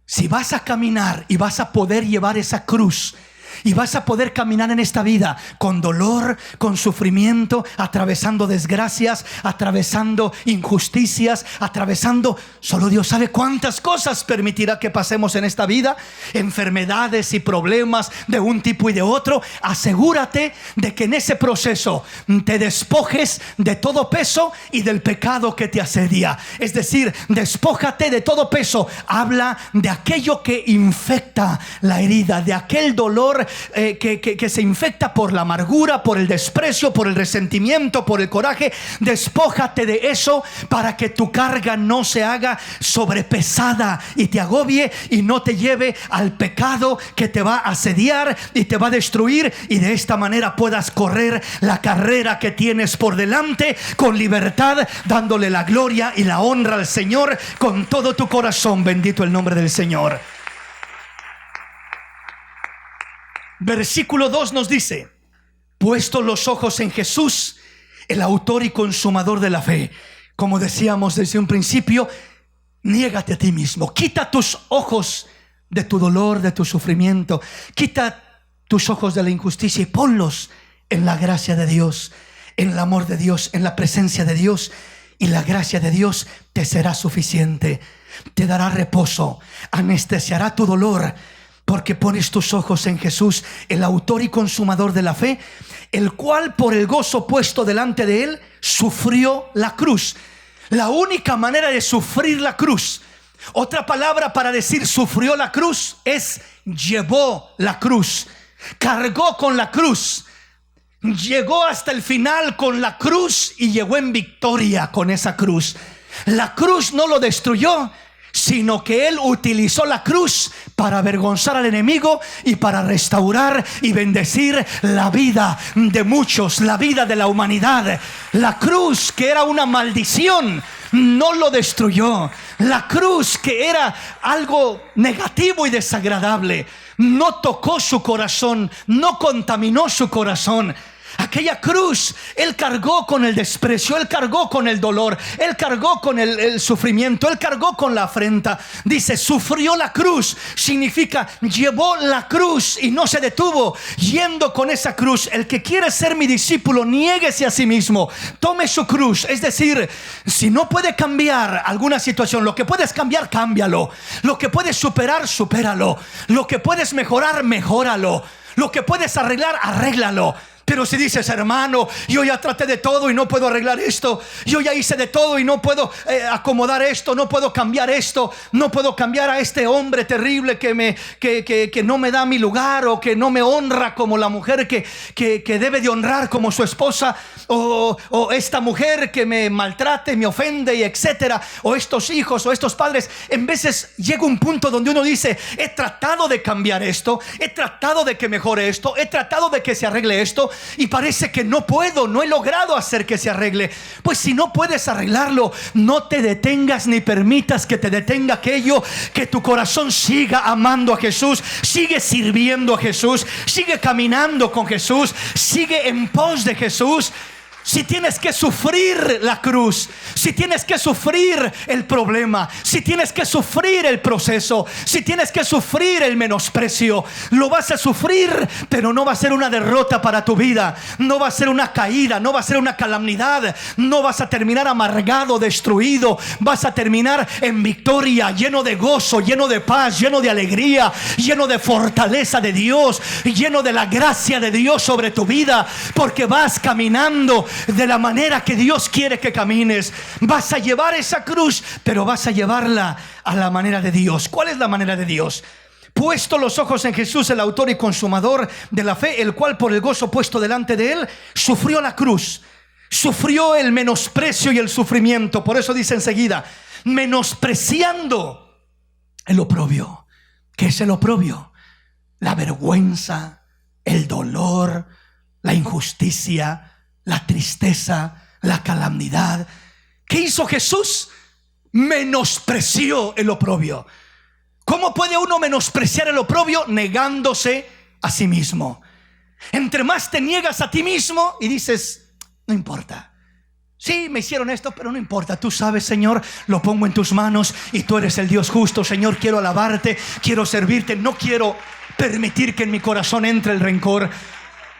[SPEAKER 4] si vas a caminar y vas a poder llevar esa cruz, y vas a poder caminar en esta vida con dolor, con sufrimiento, atravesando desgracias, atravesando injusticias, atravesando, solo Dios sabe cuántas cosas permitirá que pasemos en esta vida, enfermedades y problemas de un tipo y de otro. Asegúrate de que en ese proceso te despojes de todo peso y del pecado que te asedia. Es decir, despójate de todo peso. Habla de aquello que infecta la herida, de aquel dolor que se infecta por la amargura, por el desprecio, por el resentimiento, por el coraje. Despójate de eso para que tu carga no se haga sobrepesada y te agobie y no te lleve al pecado que te va a asediar y te va a destruir, y de esta manera puedas correr la carrera que tienes por delante con libertad, dándole la gloria y la honra al Señor con todo tu corazón. Bendito el nombre del Señor. Versículo 2 nos dice: puesto los ojos en Jesús, el autor y consumador de la fe. Como decíamos desde un principio, niégate a ti mismo. Quita tus ojos de tu dolor, de tu sufrimiento. Quita tus ojos de la injusticia y ponlos en la gracia de Dios, en el amor de Dios, en la presencia de Dios. Y la gracia de Dios te será suficiente. Te dará reposo, anestesiará tu dolor, porque pones tus ojos en Jesús, el autor y consumador de la fe, el cual por el gozo puesto delante de él sufrió la cruz. La única manera de sufrir la cruz, otra palabra para decir sufrió la cruz, es llevó la cruz, cargó con la cruz, llegó hasta el final con la cruz y llegó en victoria con esa cruz. La cruz no lo destruyó, sino que él utilizó la cruz para avergonzar al enemigo y para restaurar y bendecir la vida de muchos, la vida de la humanidad. La cruz, que era una maldición, no lo destruyó. La cruz, que era algo negativo y desagradable, no tocó su corazón, no contaminó su corazón. Aquella cruz, él cargó con el desprecio, él cargó con el dolor, él cargó con el sufrimiento, él cargó con la afrenta. Dice, sufrió la cruz, significa llevó la cruz y no se detuvo yendo con esa cruz. El que quiere ser mi discípulo, niéguese a sí mismo, tome su cruz. Es decir, si no puede cambiar alguna situación, lo que puedes cambiar, cámbialo. Lo que puedes superar, supéralo. Lo que puedes mejorar, mejóralo. Lo que puedes arreglar, arréglalo. Pero si dices, hermano, yo ya traté de todo y no puedo arreglar esto, yo ya hice de todo y no puedo acomodar esto, no puedo cambiar esto, no puedo cambiar a este hombre terrible que no me da mi lugar, o que no me honra como la mujer que debe de honrar como su esposa, o esta mujer que me maltrate, me ofende, y etcétera, o estos hijos o estos padres. En veces llega un punto donde uno dice, he tratado de cambiar esto, he tratado de que mejore esto, he tratado de que se arregle esto, y parece que no puedo, no he logrado hacer que se arregle. Pues si no puedes arreglarlo, no te detengas ni permitas que te detenga aquello. Que tu corazón siga amando a Jesús, sigue sirviendo a Jesús, sigue caminando con Jesús, sigue en pos de Jesús. Si tienes que sufrir la cruz, si tienes que sufrir el problema, si tienes que sufrir el proceso, si tienes que sufrir el menosprecio, lo vas a sufrir, pero no va a ser una derrota para tu vida, no va a ser una caída, no va a ser una calamidad, no vas a terminar amargado, destruido, vas a terminar en victoria, lleno de gozo, lleno de paz, lleno de alegría, lleno de fortaleza de Dios, lleno de la gracia de Dios sobre tu vida, porque vas caminando de la manera que Dios quiere que camines. Vas a llevar esa cruz, pero vas a llevarla a la manera de Dios. ¿Cuál es la manera de Dios? Puesto los ojos en Jesús, el autor y consumador de la fe, el cual por el gozo puesto delante de él sufrió la cruz, sufrió el menosprecio y el sufrimiento. Por eso dice enseguida, menospreciando el oprobio. ¿Qué es el oprobio? La vergüenza, el dolor, la injusticia, la tristeza, la calamidad. ¿Qué hizo Jesús? Menospreció el oprobio. ¿Cómo puede uno menospreciar el oprobio? Negándose a sí mismo. Entre más te niegas a ti mismo y dices, no importa, Sí, me hicieron esto, pero no importa. Tú sabes, Señor, lo pongo en tus manos y tú eres el Dios justo. Señor, quiero alabarte, quiero servirte. No quiero permitir que en mi corazón entre el rencor.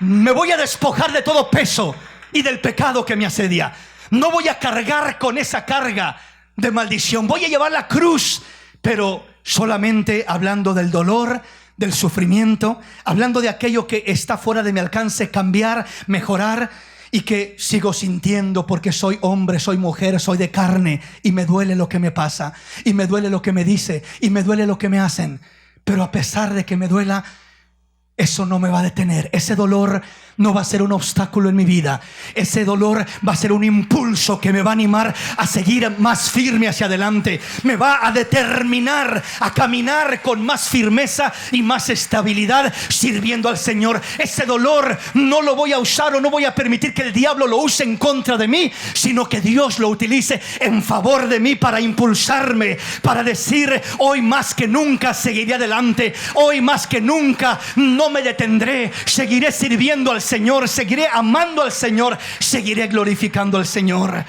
[SPEAKER 4] Me voy a despojar de todo peso y del pecado que me asedia. No voy a cargar con esa carga de maldición. Voy a llevar la cruz, pero solamente hablando del dolor, del sufrimiento, hablando de aquello que está fuera de mi alcance, cambiar, mejorar, y que sigo sintiendo porque soy hombre, soy mujer, soy de carne, y me duele lo que me pasa, y me duele lo que me dice, y me duele lo que me hacen. Pero a pesar de que me duela, eso no me va a detener. Ese dolor no va a ser un obstáculo en mi vida. Ese dolor va a ser un impulso que me va a animar a seguir más firme hacia adelante. Me va a determinar a caminar con más firmeza y más estabilidad sirviendo al Señor. Ese dolor no lo voy a usar, o no voy a permitir que el diablo lo use en contra de mí, sino que Dios lo utilice en favor de mí para impulsarme, para decir: hoy más que nunca seguiré adelante. Hoy más que nunca no me detendré. Seguiré sirviendo al Señor, seguiré amando al Señor, seguiré glorificando al Señor.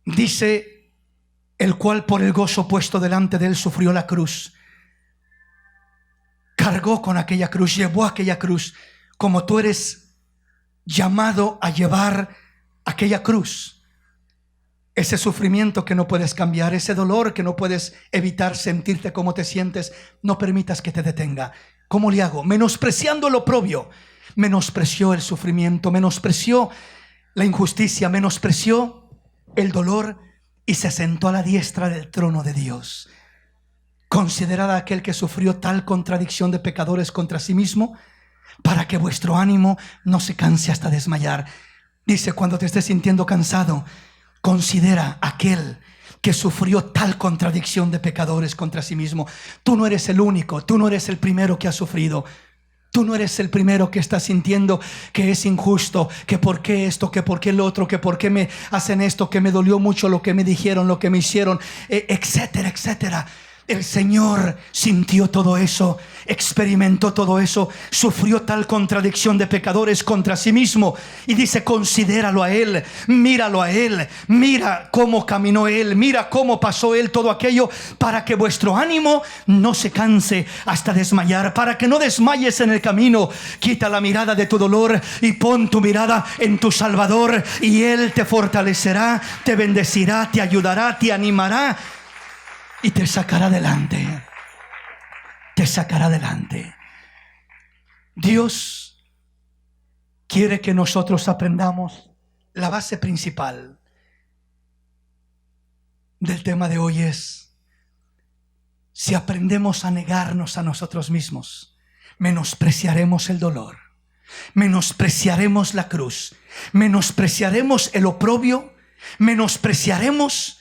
[SPEAKER 4] Dice: el cual por el gozo puesto delante de él sufrió la cruz. Cargó con aquella cruz, llevó aquella cruz, como tú eres llamado a llevar aquella cruz. Ese sufrimiento que no puedes cambiar, ese dolor que no puedes evitar sentirte como te sientes, no permitas que te detenga. ¿Cómo le hago? Menospreciando el oprobio. Menospreció el sufrimiento, menospreció la injusticia, menospreció el dolor, y se sentó a la diestra del trono de Dios. Considerad a aquel que sufrió tal contradicción de pecadores contra sí mismo, para que vuestro ánimo no se canse hasta desmayar. Dice: cuando te estés sintiendo cansado, considera a aquel que sufrió tal contradicción de pecadores contra sí mismo. Tú no eres el único, tú no eres el primero que ha sufrido. Tú no eres el primero que está sintiendo que es injusto, que por qué esto, que por qué lo otro, que por qué me hacen esto, que me dolió mucho lo que me dijeron, lo que me hicieron, etcétera, etcétera. El Señor sintió todo eso, experimentó todo eso, sufrió tal contradicción de pecadores contra sí mismo. Y dice: considéralo a Él, míralo a Él, mira cómo caminó Él, mira cómo pasó Él todo aquello, para que vuestro ánimo no se canse hasta desmayar, para que no desmayes en el camino. Quita la mirada de tu dolor y pon tu mirada en tu Salvador, y Él te fortalecerá, te bendecirá, te ayudará, te animará y te sacará adelante. Te sacará adelante. Dios quiere que nosotros aprendamos la base principal del tema de hoy. Es: si aprendemos a negarnos a nosotros mismos, menospreciaremos el dolor, menospreciaremos la cruz, menospreciaremos el oprobio, menospreciaremos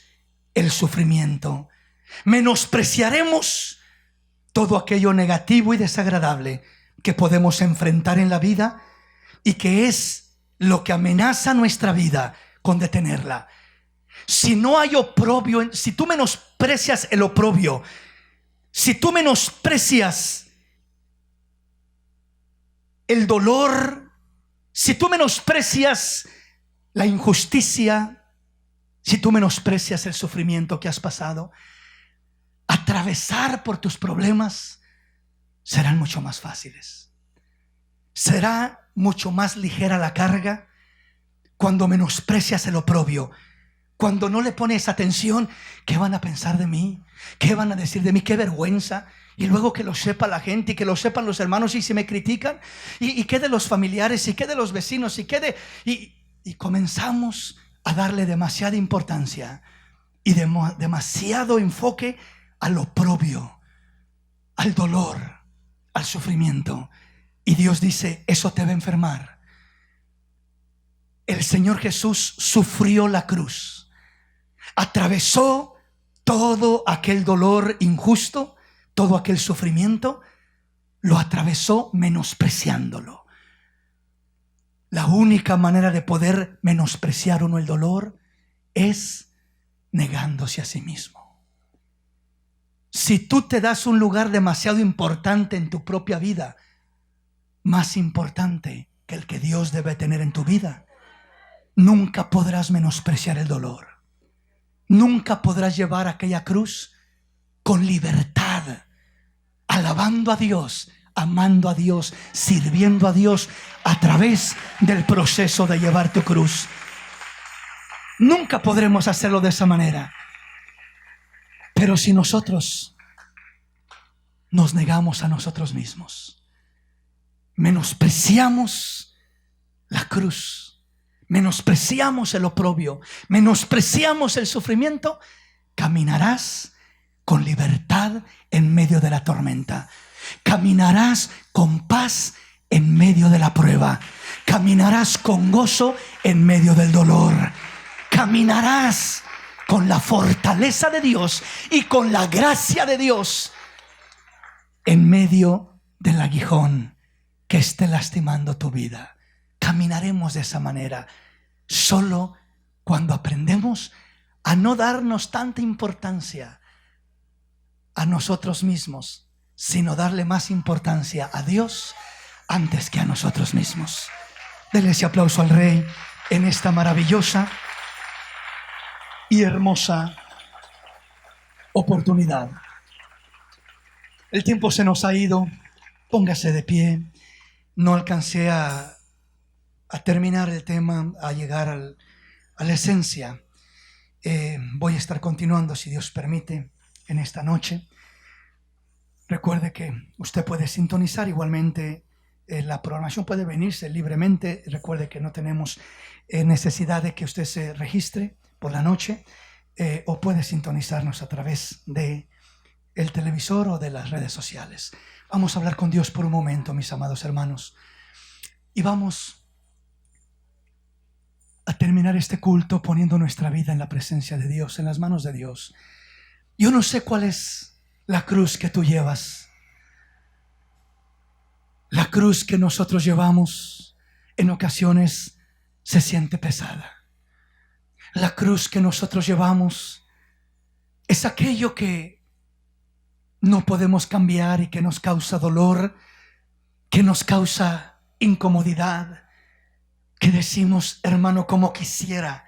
[SPEAKER 4] el sufrimiento, menospreciaremos todo aquello negativo y desagradable que podemos enfrentar en la vida, y que es lo que amenaza nuestra vida con detenerla. Si no hay oprobio, si tú menosprecias el oprobio, si tú menosprecias el dolor, si tú menosprecias la injusticia, si tú menosprecias el sufrimiento que has pasado, atravesar por tus problemas serán mucho más fáciles. Será mucho más ligera la carga cuando menosprecias el oprobio, cuando no le pones atención. ¿Qué van a pensar de mí? ¿Qué van a decir de mí? ¡Qué vergüenza! Y luego que lo sepa la gente, y que lo sepan los hermanos, y si me critican, y qué de los familiares, y qué de los vecinos, y qué de... Y comenzamos a darle demasiada importancia y demasiado enfoque al oprobio, al dolor, al sufrimiento. Y Dios dice: eso te va a enfermar. El Señor Jesús sufrió la cruz, atravesó todo aquel dolor injusto, todo aquel sufrimiento, lo atravesó menospreciándolo. La única manera de poder menospreciar uno el dolor es negándose a sí mismo. Si tú te das un lugar demasiado importante en tu propia vida, más importante que el que Dios debe tener en tu vida, nunca podrás menospreciar el dolor. Nunca podrás llevar aquella cruz con libertad, alabando a Dios, amando a Dios, sirviendo a Dios a través del proceso de llevar tu cruz. Nunca podremos hacerlo de esa manera. Pero si nosotros nos negamos a nosotros mismos, menospreciamos la cruz, menospreciamos el oprobio, menospreciamos el sufrimiento, caminarás con libertad en medio de la tormenta. Caminarás con paz en medio de la prueba. Caminarás con gozo en medio del dolor. Caminarás con la fortaleza de Dios y con la gracia de Dios en medio del aguijón que esté lastimando tu vida. Caminaremos de esa manera solo cuando aprendemos a no darnos tanta importancia a nosotros mismos, sino darle más importancia a Dios antes que a nosotros mismos. Denle ese aplauso al Rey en esta maravillosa y hermosa oportunidad. El tiempo se nos ha ido. Póngase de pie. No alcancé a terminar el tema, a llegar a la esencia. Voy a estar continuando, si Dios permite, en esta noche. Recuerde que usted puede sintonizar igualmente. La programación puede venirse libremente. Recuerde que no tenemos necesidad de que usted se registre por la noche, o puede sintonizarnos a través de el televisor o de las redes sociales. Vamos a hablar con Dios por un momento, mis amados hermanos, y vamos a terminar este culto poniendo nuestra vida en la presencia de Dios, en las manos de Dios. Yo no sé cuál es la cruz que tú llevas. La cruz que nosotros llevamos en ocasiones se siente pesada. La cruz que nosotros llevamos es aquello que no podemos cambiar y que nos causa dolor, que nos causa incomodidad, que decimos, hermano, cómo quisiera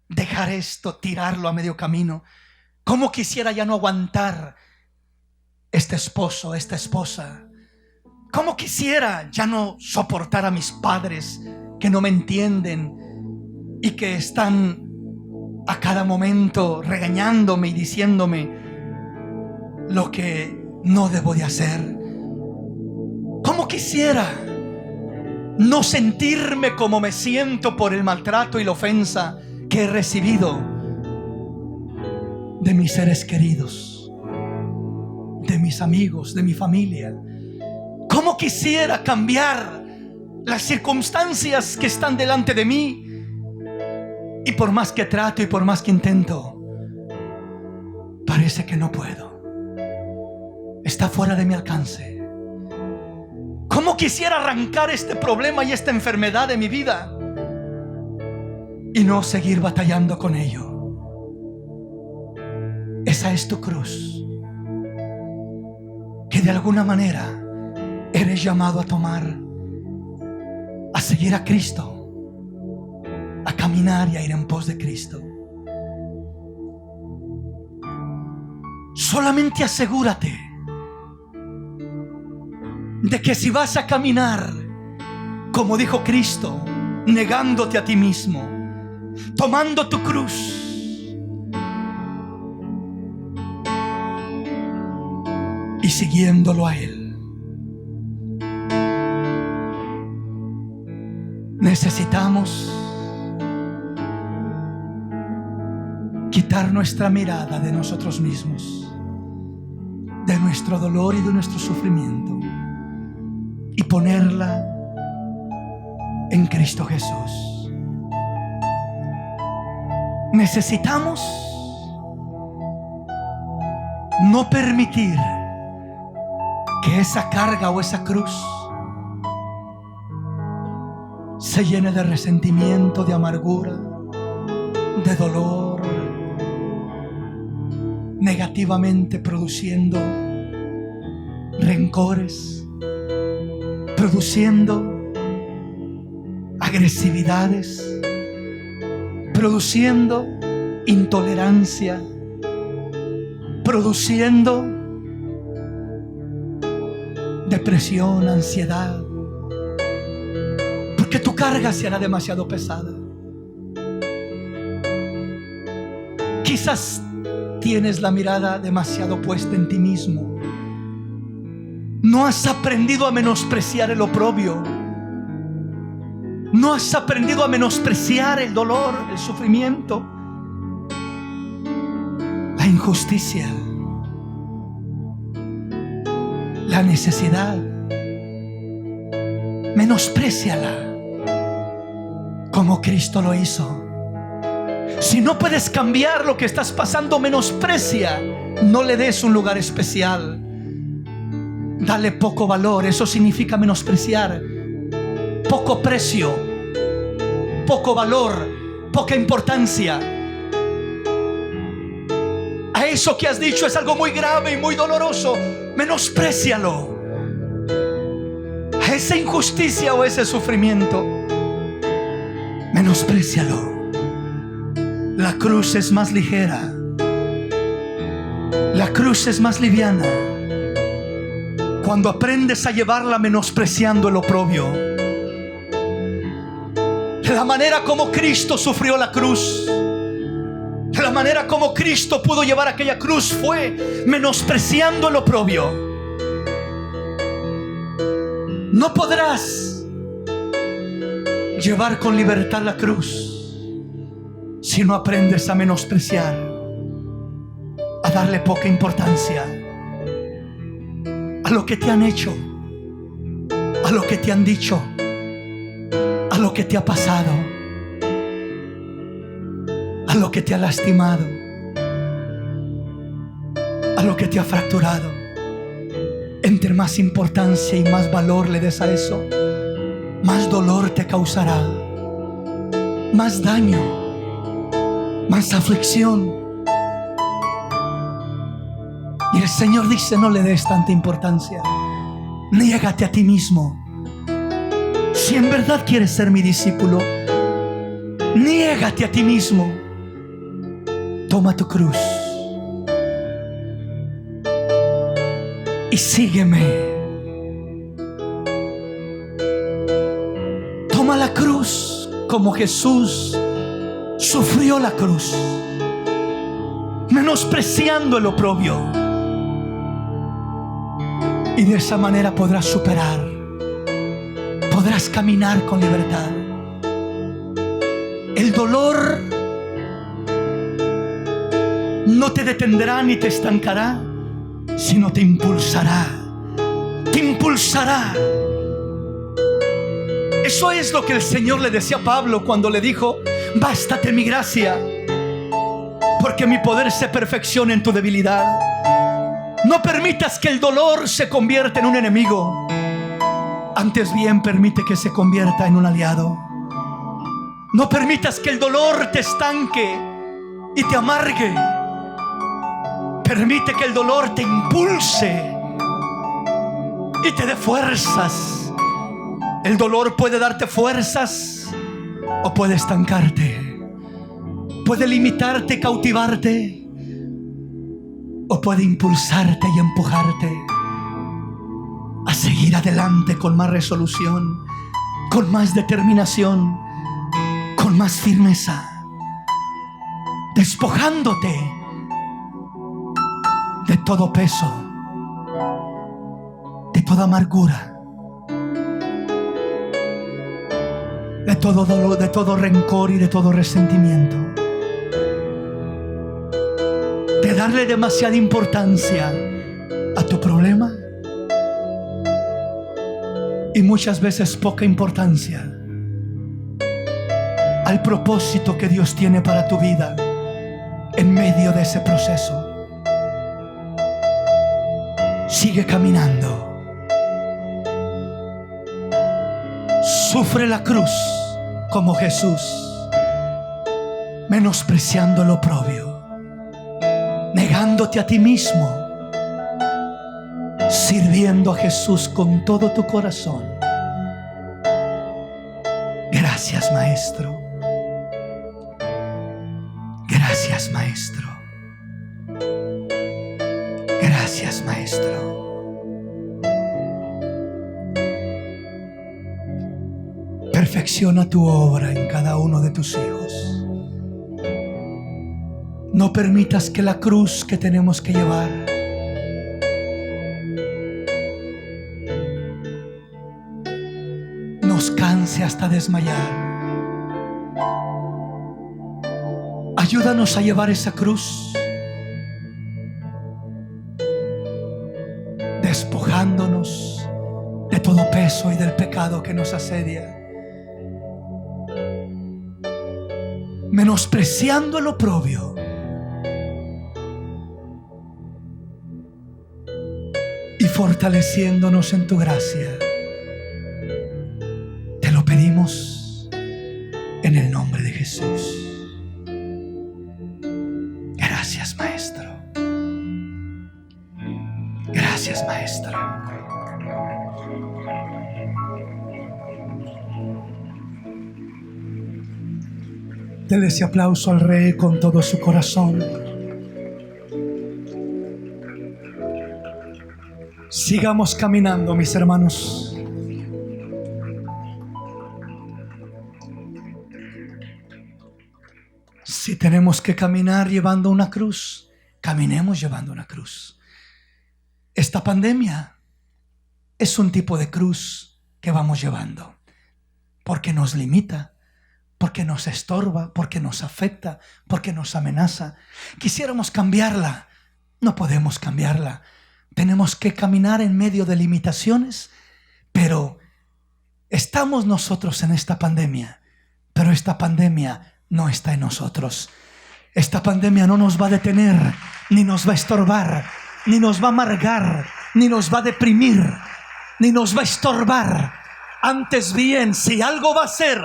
[SPEAKER 4] dejar esto, tirarlo a medio camino, cómo quisiera ya no aguantar este esposo, esta esposa, cómo quisiera ya no soportar a mis padres que no me entienden y que están a cada momento regañándome y diciéndome lo que no debo de hacer. ¿Cómo quisiera no sentirme como me siento por el maltrato y la ofensa que he recibido de mis seres queridos, de mis amigos, de mi familia? ¿Cómo quisiera cambiar las circunstancias que están delante de mí? Y por más que trato y por más que intento, parece que no puedo. Está fuera de mi alcance. ¿Cómo quisiera arrancar este problema y esta enfermedad de mi vida y no seguir batallando con ello? Esa es tu cruz, que de alguna manera eres llamado a tomar, a seguir a Cristo, a caminar y a ir en pos de Cristo. Solamente asegúrate de que si vas a caminar, como dijo Cristo, negándote a ti mismo, tomando tu cruz, y siguiéndolo a Él, necesitamos quitar nuestra mirada de nosotros mismos, de nuestro dolor y de nuestro sufrimiento, y ponerla en Cristo Jesús. Necesitamos no permitir que esa carga o esa cruz se llene de resentimiento, de amargura, de dolor, negativamente produciendo rencores, produciendo agresividades, produciendo intolerancia, produciendo depresión, ansiedad, porque tu carga será demasiado pesada. Quizás tienes la mirada demasiado puesta en ti mismo. No has aprendido a menospreciar el oprobio. No has aprendido a menospreciar el dolor, el sufrimiento, la injusticia, la necesidad. Menospréciala como Cristo lo hizo. Si no puedes cambiar lo que estás pasando, menosprecia. No le des un lugar especial. Dale poco valor. Eso significa menospreciar. Poco precio, poco valor, poca importancia. A eso que has dicho es algo muy grave y muy doloroso. Menosprécialo. A esa injusticia o ese sufrimiento, menosprécialo. La cruz es más ligera. La cruz es más liviana cuando aprendes a llevarla menospreciando el oprobio. La manera como Cristo sufrió la cruz, la manera como Cristo pudo llevar aquella cruz fue menospreciando el oprobio. No podrás llevar con libertad la cruz si no aprendes a menospreciar, a darle poca importancia a lo que te han hecho, a lo que te han dicho, a lo que te ha pasado, a lo que te ha lastimado, a lo que te ha fracturado. Entre más importancia y más valor le des a eso, más dolor te causará, más daño, más aflicción. Y el Señor dice: no le des tanta importancia. Niégate a ti mismo. Si en verdad quieres ser mi discípulo, niégate a ti mismo. Toma tu cruz y sígueme. Toma la cruz como Jesús sufrió la cruz, menospreciando el oprobio. Y de esa manera podrás superar, podrás caminar con libertad. El dolor no te detendrá ni te estancará, sino te impulsará. Te impulsará. Eso es lo que el Señor le decía a Pablo cuando le dijo: bástate mi gracia, porque mi poder se perfecciona en tu debilidad. No permitas que el dolor se convierta en un enemigo. Antes bien, permite que se convierta en un aliado. No permitas que el dolor te estanque y te amargue. Permite que el dolor te impulse y te dé fuerzas. El dolor puede darte fuerzas o puede estancarte. Puede limitarte, cautivarte, o puede impulsarte y empujarte a seguir adelante con más resolución, con más determinación, con más firmeza, despojándote de todo peso, de toda amargura, de todo dolor, de todo rencor y de todo resentimiento, de darle demasiada importancia a tu problema y muchas veces poca importancia al propósito que Dios tiene para tu vida en medio de ese proceso. Sigue caminando. Sufre la cruz como Jesús, menospreciando el oprobio, negándote a ti mismo, sirviendo a Jesús con todo tu corazón. Gracias, Maestro. Gracias, Maestro. Perfecciona tu obra en cada uno de tus hijos. No permitas que la cruz que tenemos que llevar nos canse hasta desmayar. Ayúdanos a llevar esa cruz, despojándonos de todo peso y del pecado que nos asedia, menospreciando el oprobio y fortaleciéndonos en tu gracia. Te lo pedimos en el nombre de Jesús. Gracias, Maestro. Gracias, Maestro. Dele ese aplauso al Rey con todo su corazón. Sigamos caminando, mis hermanos. Si tenemos que caminar llevando una cruz, caminemos llevando una cruz. Esta pandemia es un tipo de cruz que vamos llevando, porque nos limita, porque nos estorba, porque nos afecta, porque nos amenaza. Quisiéramos cambiarla, no podemos cambiarla. Tenemos que caminar en medio de limitaciones, pero estamos nosotros en esta pandemia, pero esta pandemia no está en nosotros. Esta pandemia no nos va a detener, ni nos va a estorbar, ni nos va a amargar, ni nos va a deprimir, ni nos va a estorbar. Antes bien, si algo va a hacer,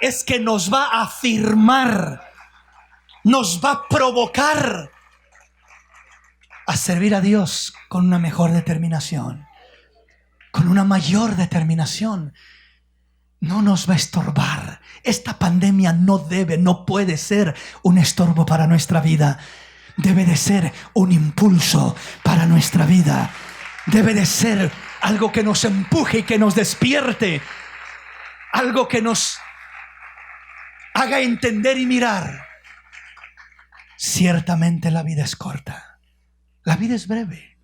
[SPEAKER 4] es que nos va a afirmar, nos va a provocar a servir a Dios con una mejor determinación, con una mayor determinación. No nos va a estorbar. Esta pandemia no puede ser un estorbo para nuestra vida. Debe de ser un impulso para nuestra vida. Debe de ser algo que nos empuje y que nos despierte. Algo que nos haga entender y mirar. Ciertamente la vida es corta. La vida es breve.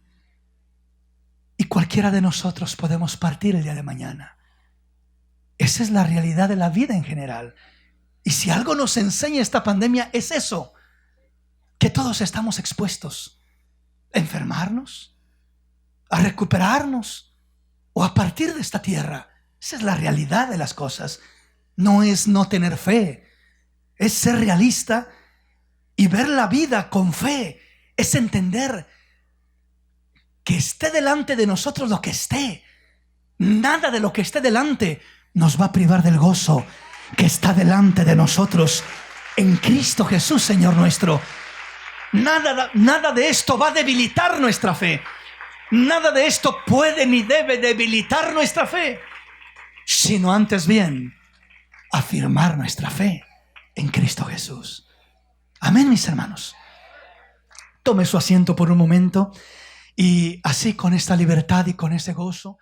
[SPEAKER 4] Y cualquiera de nosotros podemos partir el día de mañana. Esa es la realidad de la vida en general. Y si algo nos enseña esta pandemia es eso, que todos estamos expuestos a enfermarnos, a recuperarnos o a partir de esta tierra. Esa es la realidad de las cosas. No es no tener fe, es ser realista y ver la vida con fe. Es entender que esté delante de nosotros lo que esté. Nada de lo que esté delante nos va a privar del gozo que está delante de nosotros en Cristo Jesús, Señor nuestro. Nada de esto va a debilitar nuestra fe. Nada de esto puede ni debe debilitar nuestra fe, sino antes bien afirmar nuestra fe en Cristo Jesús. Amén, mis hermanos. Tome su asiento por un momento y así con esta libertad y con ese gozo